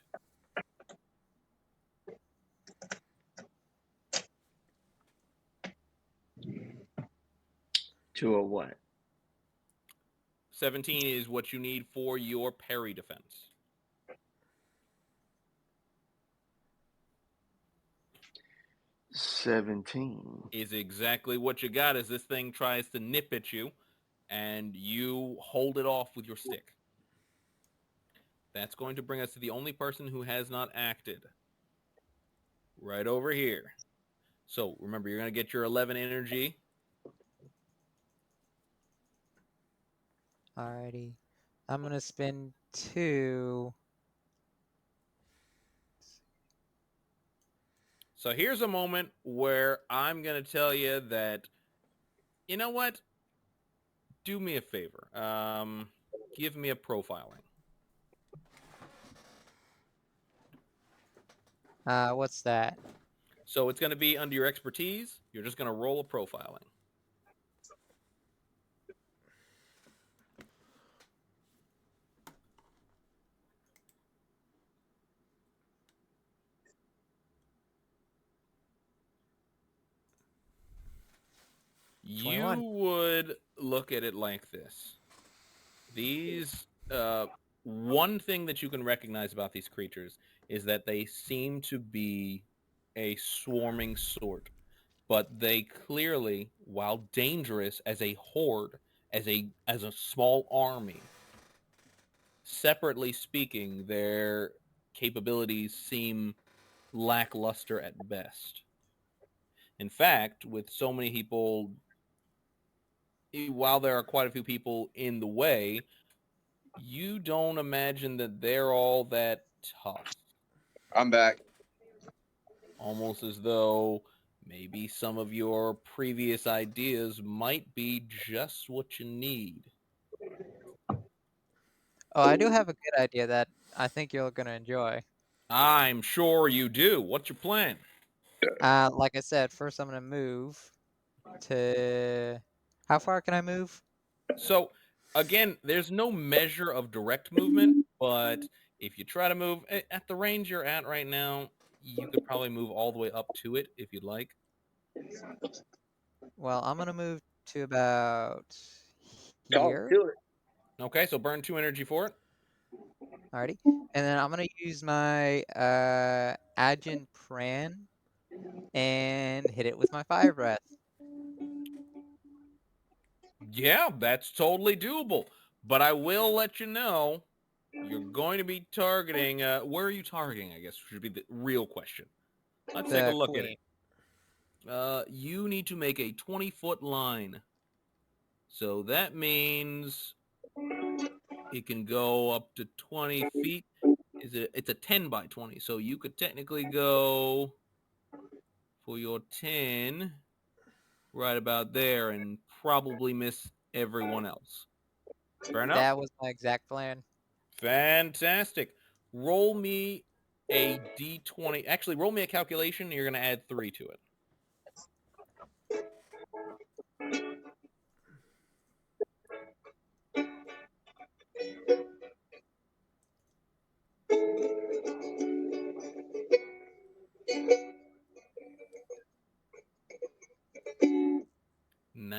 To a what? 17 is what you need for your parry defense. 17. Is exactly what you got as this thing tries to nip at you, and you hold it off with your stick. That's going to bring us to the only person who has not acted. Right over here. So remember, you're going to get your 11 energy. Alrighty. I'm gonna spend 2. So here's a moment where I'm going to tell you that, you know what? Do me a favor. Give me a profiling. What's that? So it's going to be under your expertise. You're just going to roll a profiling. You 21. would look at it like this. These, one thing that you can recognize about these creatures is that they seem to be a swarming sort, but they clearly, while dangerous as a horde, as a small army, separately speaking, their capabilities seem lackluster at best. In fact, with so many people, while there are quite a few people in the way, you don't imagine that they're all that tough. I'm back. Almost as though maybe some of your previous ideas might be just what you need. Oh, I do have a good idea that I think you're gonna enjoy. I'm sure you do. What's your plan? Like I said, first I'm gonna move to. How far can I move? So, again, there's no measure of direct movement, but if you try to move at the range you're at right now, you could probably move all the way up to it if you'd like. Well, I'm gonna move to about Talk here. to it. Okay, so burn 2 energy for it. Alrighty. And then I'm gonna use my Agent Pran and hit it with my fire breath. Yeah, that's totally doable. But I will let you know you're going to be targeting. Where are you targeting? I guess should be the real question. Let's take a The look at queen. it. You need to make a 20-foot line. So that means it can go up to 20 feet. it's a 10 by 20. So you could technically go for your 10 right about there and probably miss everyone else. Fair enough? That was my exact plan. Fantastic. Roll me a d20. Actually, roll me a calculation. And you're going to add 3 to it.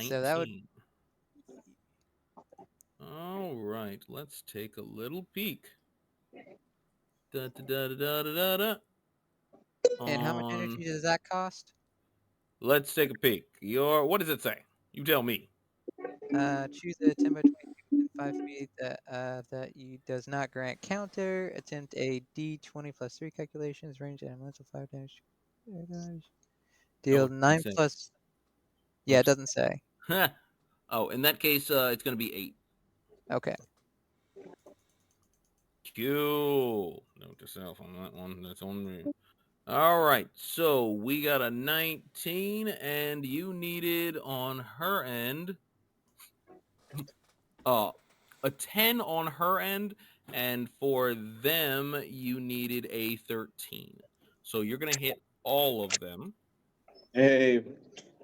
So that would 19. All right, let's take a little peek. Da, da, da, da, da, da, da. and how much energy does that cost? Let's take a peek. What does it say? You tell me. Choose a 10 by 20 within 5 feet that you does not grant counter. Attempt a D20 plus 3 calculations. Range and elemental 5 damage. Deal Oh, it 9 doesn't say. plus. Yeah, it Oops. doesn't say. Oh, in that case, it's going to be 8. Okay. Cool. Note to self on that one. That's on me. All right. So we got a 19, and you needed on her end a 10 on her end, and for them, you needed a 13. So you're going to hit all of them. Hey,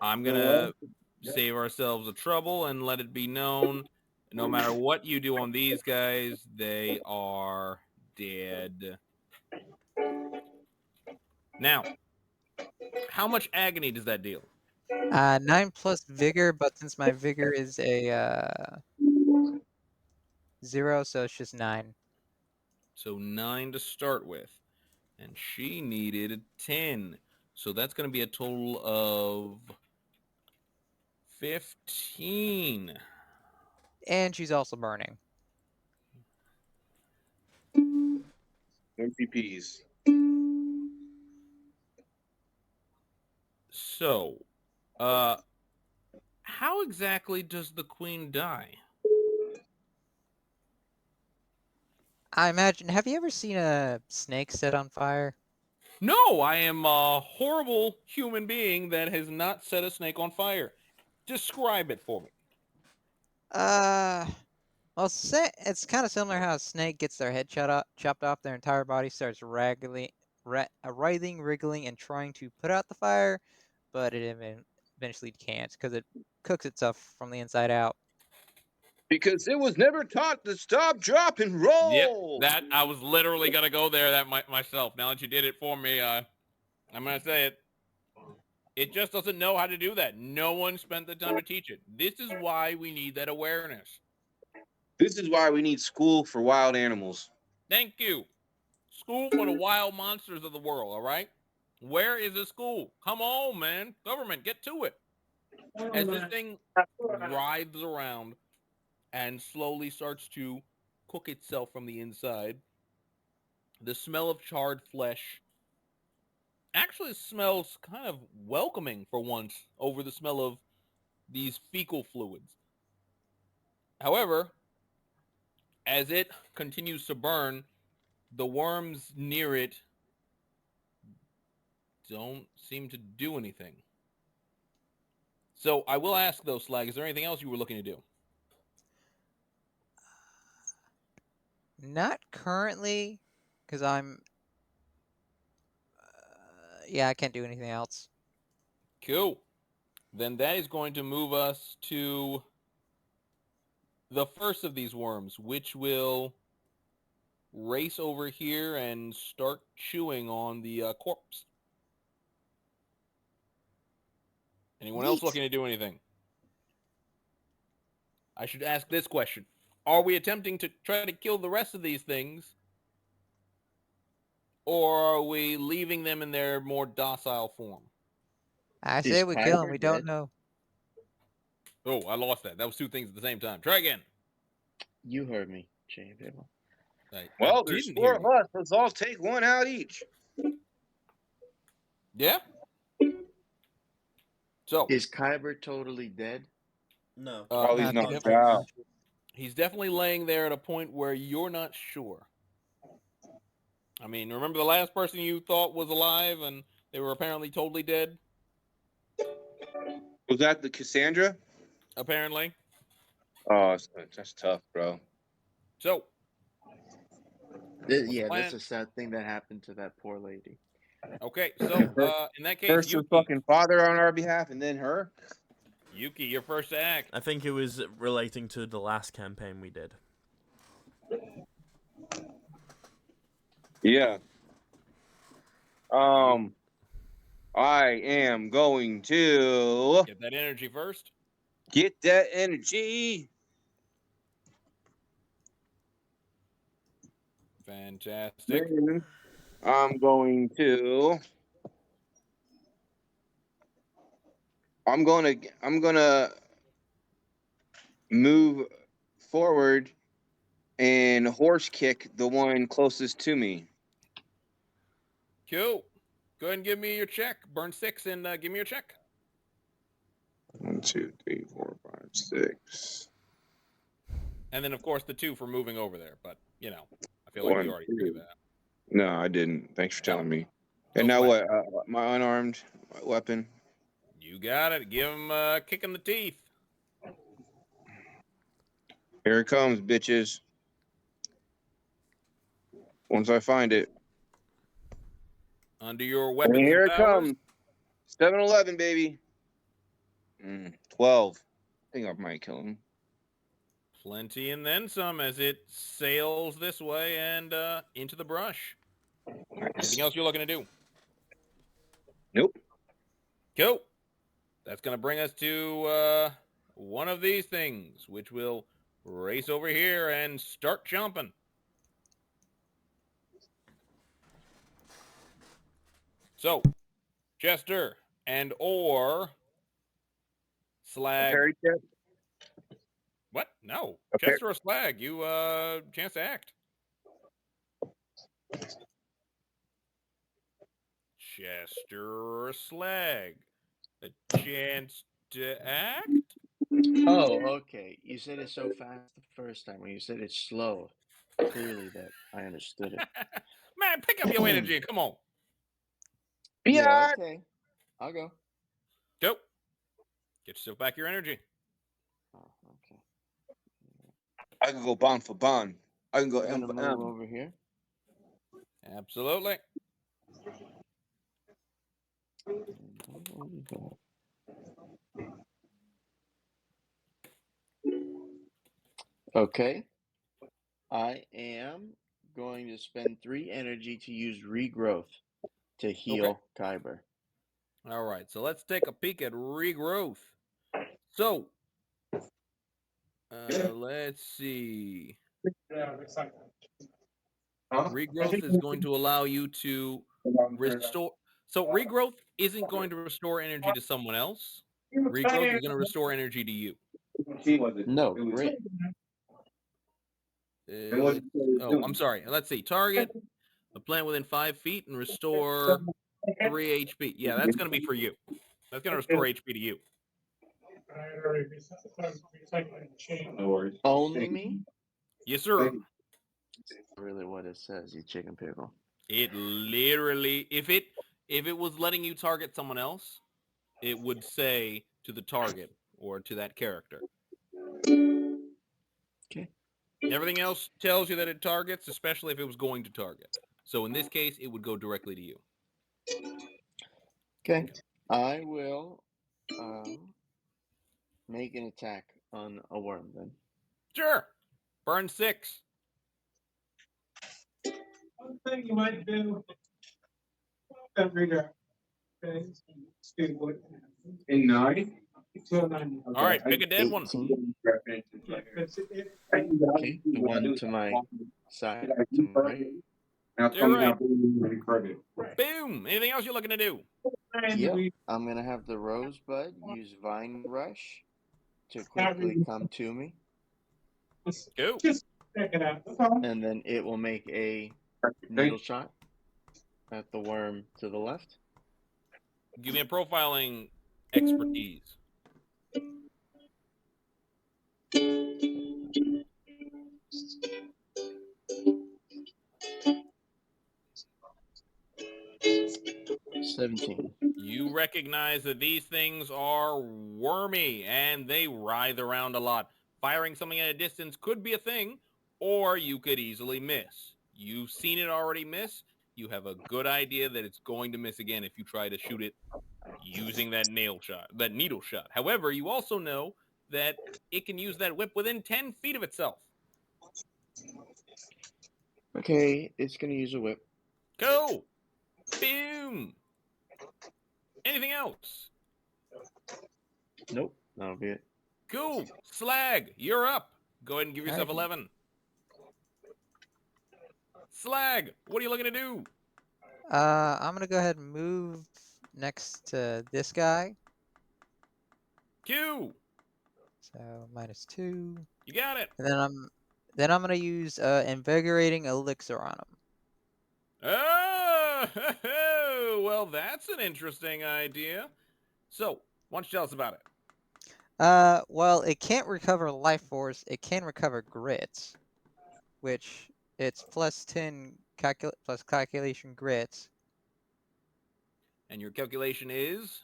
I'm going to save ourselves the trouble and let it be known no matter what you do on these guys, they are dead. Now, how much agony does that deal? 9 plus vigor, but since my vigor is a 0, so it's just 9. So 9 to start with. And she needed 10. So that's going to be a total of 15. And she's also burning. MPPs. So, how exactly does the queen die? I imagine. Have you ever seen a snake set on fire? No, I am a horrible human being that has not set a snake on fire. Describe it for me. Well, it's kind of similar how a snake gets their head chopped off, their entire body starts writhing, wriggling, and trying to put out the fire, but it eventually can't because it cooks itself from the inside out. Because it was never taught to stop, drop, and Yep, roll. that I was literally gonna go there myself. Now that you did it for me, I'm gonna say it. It just doesn't know how to do that. No one spent the time to teach it. This is why we need that awareness. This is why we need school for wild animals. Thank you. School for the wild monsters of the world, all right? Where is the school? Come on, man. Government, get to it. As this thing writhes around and slowly starts to cook itself from the inside, the smell of charred flesh actually smells kind of welcoming for once over the smell of these fecal fluids. However, as it continues to burn, the worms near it don't seem to do anything. So I will ask though, Slag, is there anything else you were looking to do? Not currently, because I'm. Yeah, I can't do anything else. Cool. Then that is going to move us to the first of these worms, which will race over here and start chewing on the corpse. Anyone else Neat. looking to do anything? I should ask this question. Are we attempting to try to kill the rest of these things? Or are we leaving them in their more docile form? I Is say we kill him. Kyber We don't dead? know. Oh, I lost that. That was two things at the same time. Try again. You heard me, Jay. I Well, there's didn't 4 hear of you. us. Let's all take one out each. Yeah? So, Is Kyber totally dead? No. Oh, he's Not not. definitely Yeah. unconscious. he's definitely laying there at a point where you're not sure. I mean, remember the last person you thought was alive and they were apparently totally dead? Was that the Cassandra? Apparently. Oh, that's tough, bro. So, what's the Yeah, that's plan? a sad thing that happened to that poor lady. Okay, so in that case, First her fucking father on our behalf, and then her. Yuki, your first act. I think it was relating to the last campaign we did. Yeah. I am going to Get that energy first. get that energy. Fantastic. Then I'm going to. I'm gonna move forward and horse kick the one closest to me. Cool. Go ahead and give me your check. Burn 6 and give me your check. 1, 2, 3, 4, 5, 6. And then, of course, the 2 for moving over there. But, you know, I feel like you 1, already 2. figured that out. No, I didn't. Thanks for telling me. Goes And now away. what? My unarmed weapon. You got it. Give him a kick in the teeth. Here it comes, bitches. Once I find it. Under your And weapons here and it powers. comes. 7-11, baby. 12. I think I might kill him. Plenty and then some as it sails this way and into the brush. Nice. Anything else you're looking to do? Nope. Cool. That's going to bring us to one of these things, which will race over here and start jumping. So, Jester and or Slag. Parry check. What? No. Okay. Jester or Slag, you chance to act. Jester or Slag. A chance to act? Oh, okay. You said it so fast the first time. When you said it slow, clearly that I understood it. Man, pick up your energy. Come on. Yeah, okay. I'll go. Go. Get yourself back your energy. Oh, okay. I can go bond for bond. I can go I'm M gonna for move M. over here. Absolutely. Okay. I am going to spend 3 energy to use regrowth to heal Kyber. All right, so let's take a peek at regrowth. So, let's see. Regrowth is going to allow you to restore. So, regrowth isn't going to restore energy to someone else. Regrowth is going to restore energy to you. No, great. Oh, I'm sorry. Let's see. Target a plant within 5 feet and restore 3 HP. Yeah, that's going to be for you. That's going to restore HP to you. Only me? Yes, sir. Really what it says, you chicken pickle. It literally, if it was letting you target someone else, it would say to the target or to that character. Okay. Everything else tells you that it targets, especially if it was going to target. So in this case, it would go directly to you. Okay. I will make an attack on a worm then. Sure. Burn 6. One thing you might do. Don't read it. Okay. See what happens. In 9? All right, pick a dead one. 18. Yeah, 'cause it- Okay. The one to my side, to my right. You're right. Right. Boom. Anything else you're looking to do? And Yep. we- I'm gonna have the rosebud use vine rush to quickly come to me, Go. Just check it out. That's all. and then it will make a needle shot at the worm to the left. Give me a profiling expertise. 17. You recognize that these things are wormy and they writhe around a lot. Firing something at a distance could be a thing, or you could easily miss. You've seen it already miss. You have a good idea that it's going to miss again if you try to shoot it using that needle shot. However, you also know that it can use that whip within 10 feet of itself. Okay, it's gonna use a whip. Go! Boom! Anything else? Nope, that'll be it. Cool. Slag, you're up. Go ahead and give yourself Alright. 11. Slag, what are you looking to do? I'm gonna go ahead and move next to this guy. Q, So -2. you got it. And then I'm gonna use invigorating elixir on him. Oh, well, that's an interesting idea. So, why don't you tell us about it? Well, it can't recover life force. It can recover grit, which it's +10 plus calculation grit. And your calculation is?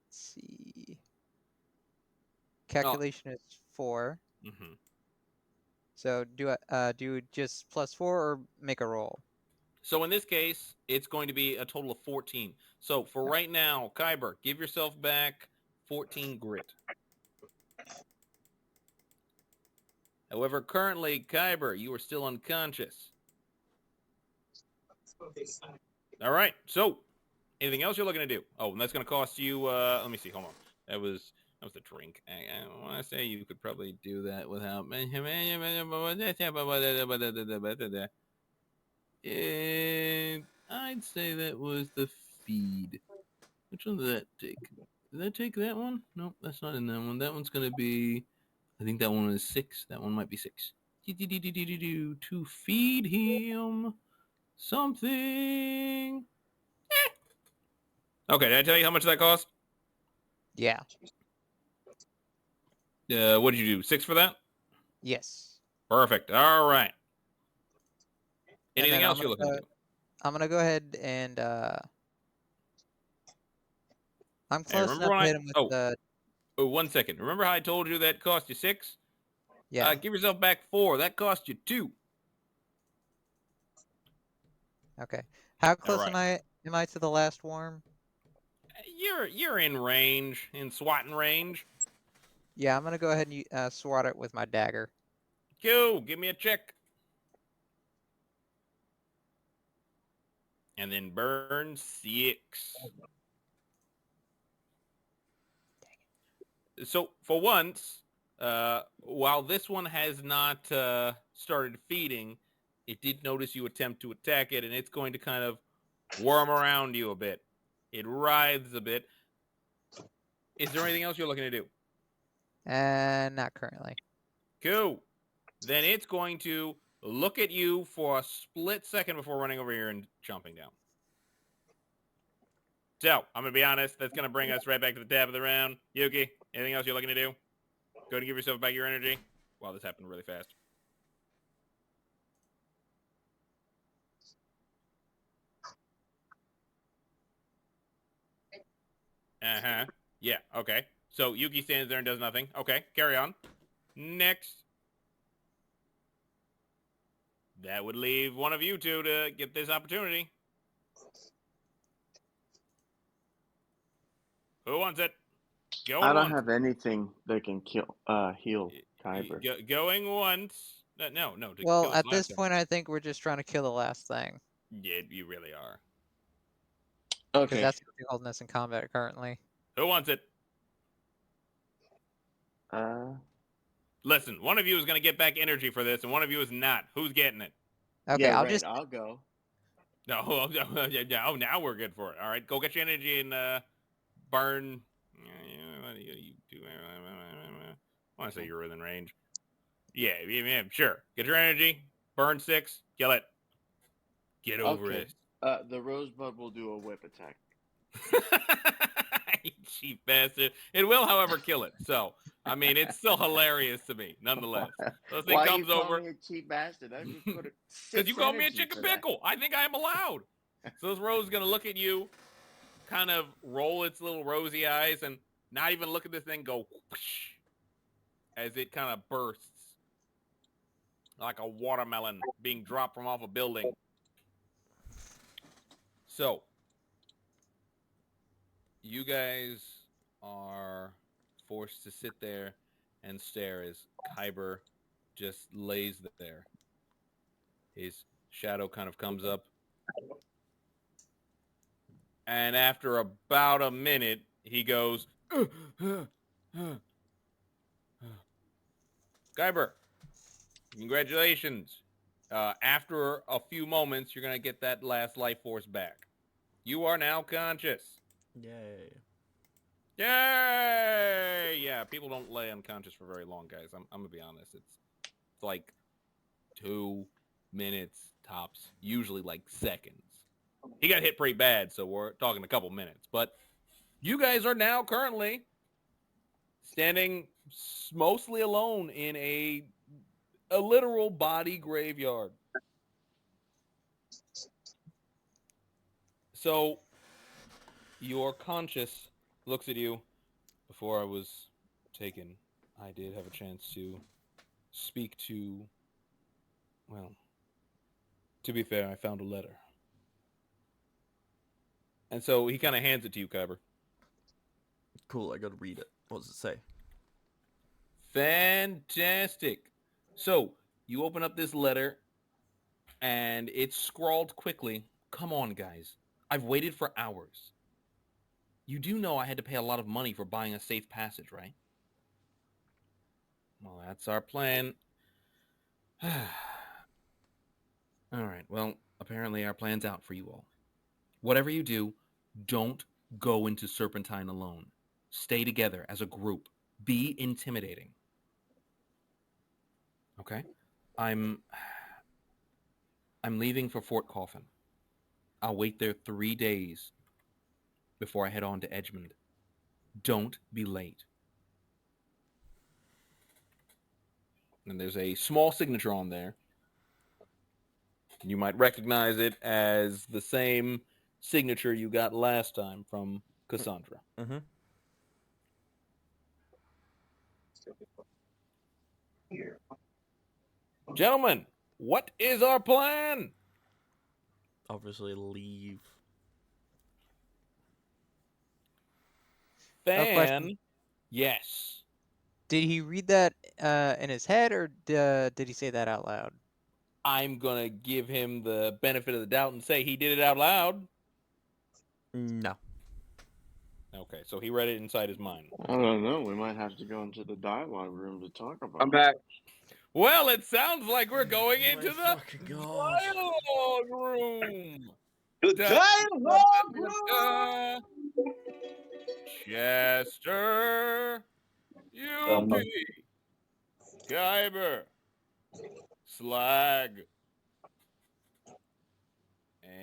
Let's see. Calculation is 4. Mm-hmm. So do I do just +4 or make a roll? So in this case, it's going to be a total of 14. So for right now, Kyber, give yourself back 14 grit. However, currently, Kyber, you are still unconscious. All right. So, anything else you're looking to do? Oh, and that's going to cost you. Let me see. Hold on. That was the drink. I want to say you could probably do that without. I'd say that was the feed. Which one did that take? Did that take that one? Nope, that's not in that one. That one's going to be. I think that one is 6. That one might be 6. To feed him something. Okay, did I tell you how much that cost? Yeah. What did you do? 6 for that? Yes. Perfect. All right. And Anything then else you're looking to do? I'm gonna go ahead and I'm Hey, close remember enough when to I? hit him with the Oh, 1 second. Remember how I told you that cost you 6? yeah. Give yourself back 4. That cost you 2. Okay. How close right. am I to the last worm? You're in range, in swatting range. Yeah, I'm gonna go ahead and swat it with my dagger. Go, give me a check. And then burn 6. So for once, while this one has not started feeding, it did notice you attempt to attack it, and it's going to kind of worm around you a bit. It writhes a bit. Is there anything else you're looking to do? And not currently. Cool. Then it's going to look at you for a split second before running over here and chomping down. So, I'm going to be honest, that's going to bring us right back to the top of the round. Yuki, anything else you're looking to do? Go ahead and give yourself back your energy. Wow, this happened really fast. Uh-huh. Yeah, okay. So, Yuki stands there and does nothing. Okay, carry on. Next. That would leave one of you two to get this opportunity. Who wants it? Going I don't once. have anything that can heal Kyber. Going once. No. To Well, kill at this this last point, I think we're just trying to kill the last thing. Yeah, you really are. Because Okay. that's what's holding us in combat currently. Who wants it? Listen, one of you is going to get back energy for this, and one of you is not. Who's getting it? Okay, yeah, I'll right. just I'll go. No, now we're good for it. All right, go get your energy and burn. What do you do? I want to say you're within range. Yeah, sure. Get your energy. Burn 6. Kill it. Get over Okay. it. The rosebud will do a whip attack. You cheap bastard. It will, however, kill it. So, I mean, it's still hilarious to me, nonetheless. So this thing Why comes you call over. me a cheap bastard? I just put Because you called me a chicken pickle. I think I am allowed. So this rose is going to look at you, kind of roll its little rosy eyes and not even look at this thing go whoosh, as it kind of bursts like a watermelon being dropped from off a building. So, you guys are forced to sit there and stare as Kyber just lays there. His shadow kind of comes up. And after about a minute, he goes, Kyber, congratulations. After a few moments, you're going to get that last life force back. You are now conscious. Yay. Yay! Yeah, people don't lay unconscious for very long, guys. I'm going to be honest. It's like 2 minutes tops, usually like seconds. He got hit pretty bad, so we're talking a couple minutes. But you guys are now currently standing mostly alone in a literal body graveyard. So your conscious looks at you. Before I was taken, I did have a chance to speak to, well, to be fair, I found a letter. And so he kind of hands it to you, Kyber. Cool, I gotta read it. What does it say? Fantastic. So you open up this letter, and it's scrawled quickly. Come on, guys. I've waited for hours. You do know I had to pay a lot of money for buying a safe passage, right? Well, that's our plan. All right, well, apparently our plan's out for you all. Whatever you do, don't go into Serpentine alone. Stay together as a group. Be intimidating. Okay? I'm leaving for Fort Coffin. I'll wait there 3 days before I head on to Edgemond. Don't be late. And there's a small signature on there. You might recognize it as the same signature you got last time from Cassandra. Mm-hmm. Gentlemen, what is our plan? Obviously, leave. Fan, yes. Did he read that in his head, or did he say that out loud? I'm going to give him the benefit of the doubt and say he did it out loud. No. Okay, so he read it inside his mind. I don't know. We might have to go into the dialogue room to talk about I'm back. Well, it sounds like we're going Oh into my the fucking God. dialogue room. The dialogue room. Chester, UP, Kyber, Slag,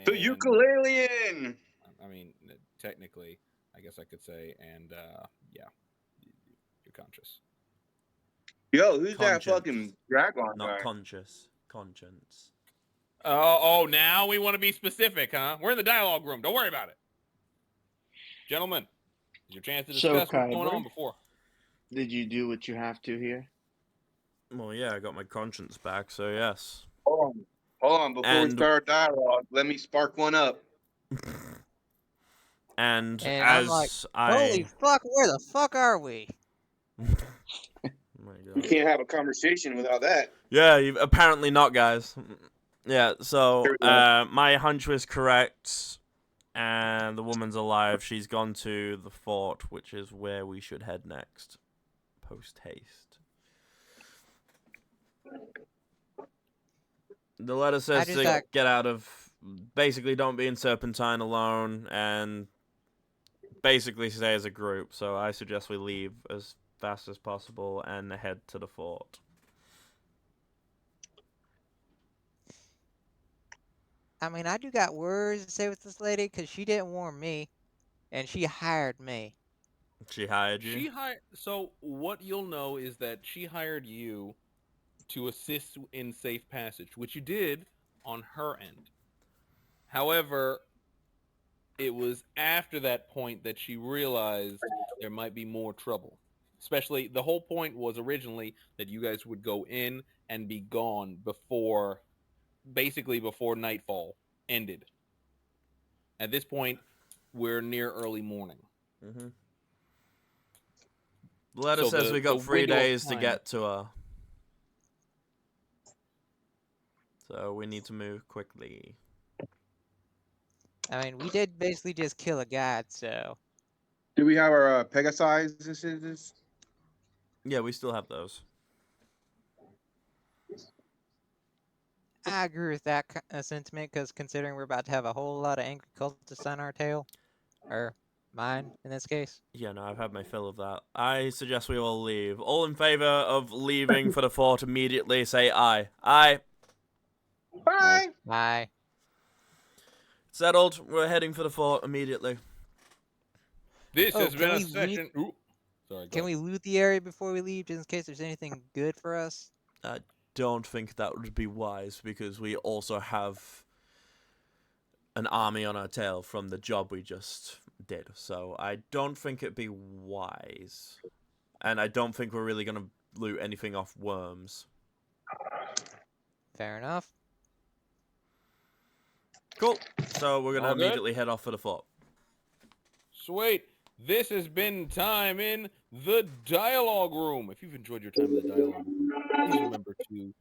The and ukulelean. I mean, technically, I guess I could say, and yeah, you're conscious. Yo, who's that Conscience. fucking dragon Not guy? conscious. Conscience. Oh, now we want to be specific, huh? We're in the dialogue room. Don't worry about it. Gentlemen, is your chance to So, discuss what's going Kyber? on before. Did you do what you have to here? Well, yeah, I got my conscience back, so yes. Hold on. Before we And- start dialogue, let me spark one up. And I'm as like, I... Holy fuck, where the fuck are we? Oh my You God. can't have a conversation without that. Yeah, apparently not, guys. Yeah, so There we go. my hunch was correct, and the woman's alive. She's gone to the fort, which is where we should head next. Post haste. The letter says just to got- get out of... Basically, don't be in Serpentine alone, and basically stay as a group. So I suggest we leave as fast as possible and head to the fort. I mean, I do got words to say with this lady because she didn't warn me, and she hired me. She hired you? She hired. So what you'll know is that she hired you to assist in safe passage, which you did on her end. However, it was after that point that she realized there might be more trouble. Especially, the whole point was originally that you guys would go in and be gone basically before nightfall ended. At this point, we're near early morning. Mm-hmm. The letter So says we got the 3 window of days to time- get to her. So we need to move quickly. I mean, we did basically just kill a god, so Do we have our Pegasi instances? Yeah, we still have those. I agree with that sentiment, because considering we're about to have a whole lot of angry cultists on our tail, or mine in this case. Yeah, no, I've had my fill of that. I suggest we all leave. All in favor of leaving for the fort immediately, say aye. Aye. Bye. Aye. Settled. We're heading for the fort immediately. This Oh, has can been a we session. Ooh, sorry. Go Can ahead. we loot the area before we leave, just in case there's anything good for us? I don't think that would be wise because we also have an army on our tail from the job we just did. So I don't think it'd be wise. And I don't think we're really going to loot anything off worms. Fair enough. Cool. So we're going to All good? immediately head off for the fort. Sweet. This has been time in the dialogue room. If you've enjoyed your time in the dialogue room, please remember to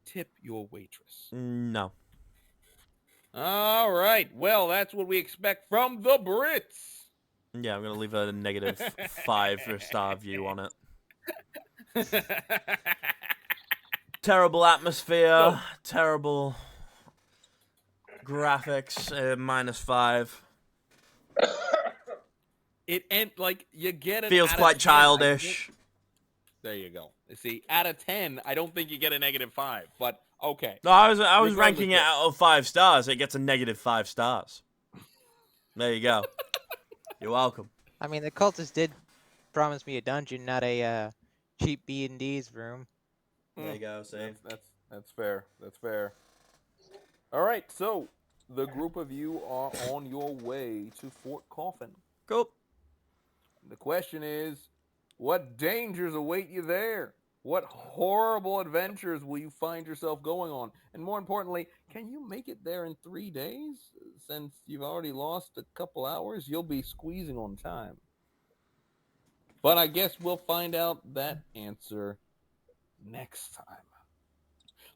tip your waitress. No. All right. Well, that's what we expect from the Brits. Yeah, I'm going to leave a negative 5-star view on it. Terrible atmosphere. Terrible graphics. -5. You get it. Feels quite childish. There you go. See, out of 10, I don't think you get a -5, but okay. No, I was Regardless, ranking it yeah. out of 5 stars. It gets a -5 stars. There you go. You're welcome. I mean, the cultists did promise me a dungeon, not a cheap B&D's room. There you go. See. That's fair. That's fair. All right, so the group of you are on your way to Fort Coffin. Cool. The question is, what dangers await you there? What horrible adventures will you find yourself going on? And more importantly, can you make it there in 3 days? Since you've already lost a couple hours, you'll be squeezing on time. But I guess we'll find out that answer next time.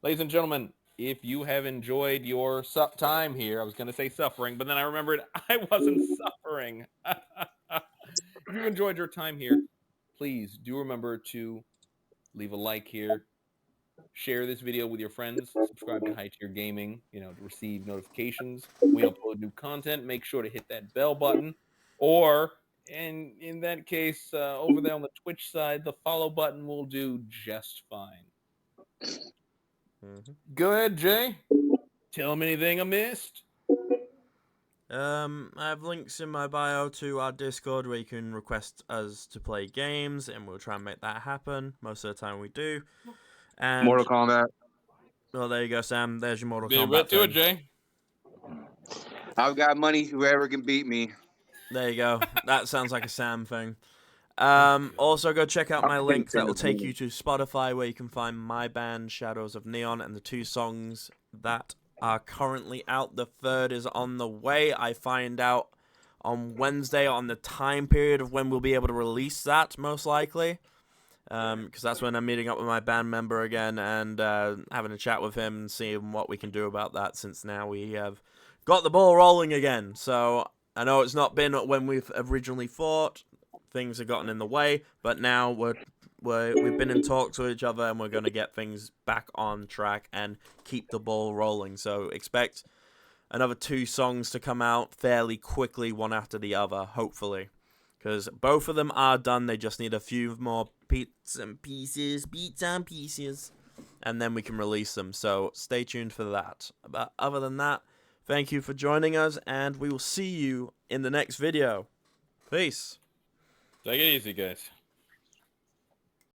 Ladies and gentlemen, if you have enjoyed your time here, I was going to say suffering, but then I remembered I wasn't suffering. If you've enjoyed your time here, please do remember to leave a like here, share this video with your friends, subscribe to High Tier Gaming, to receive notifications. We upload new content. Make sure to hit that bell button, or in that case, over there on the Twitch side, the follow button will do just fine. Go ahead, Jay. Tell them anything I missed. I have links in my bio to our Discord where you can request us to play games, and we'll try and make that happen. Most of the time we do. And Mortal Kombat. well, there you go, Sam. There's your Mortal Get Kombat right to it, thing. Jay. I've got money. Whoever can beat me. There you go. That sounds like a Sam thing. Also, go check out my links. That will take you to Spotify, where you can find my band, Shadows of Neon, and the 2 songs that are currently out. The 3rd is on the way. I find out on Wednesday on the time period of when we'll be able to release that, most likely. Because that's when I'm meeting up with my band member again and having a chat with him and seeing what we can do about that, since now we have got the ball rolling again. So I know it's not been when we've originally thought. Things have gotten in the way, but now we've been in talks with each other, and we're going to get things back on track and keep the ball rolling. So expect another 2 songs to come out fairly quickly, one after the other, hopefully. Because both of them are done. They just need a few more beats and pieces, and then we can release them. So stay tuned for that. But other than that, thank you for joining us, and we will see you in the next video. Peace. Take it easy, guys.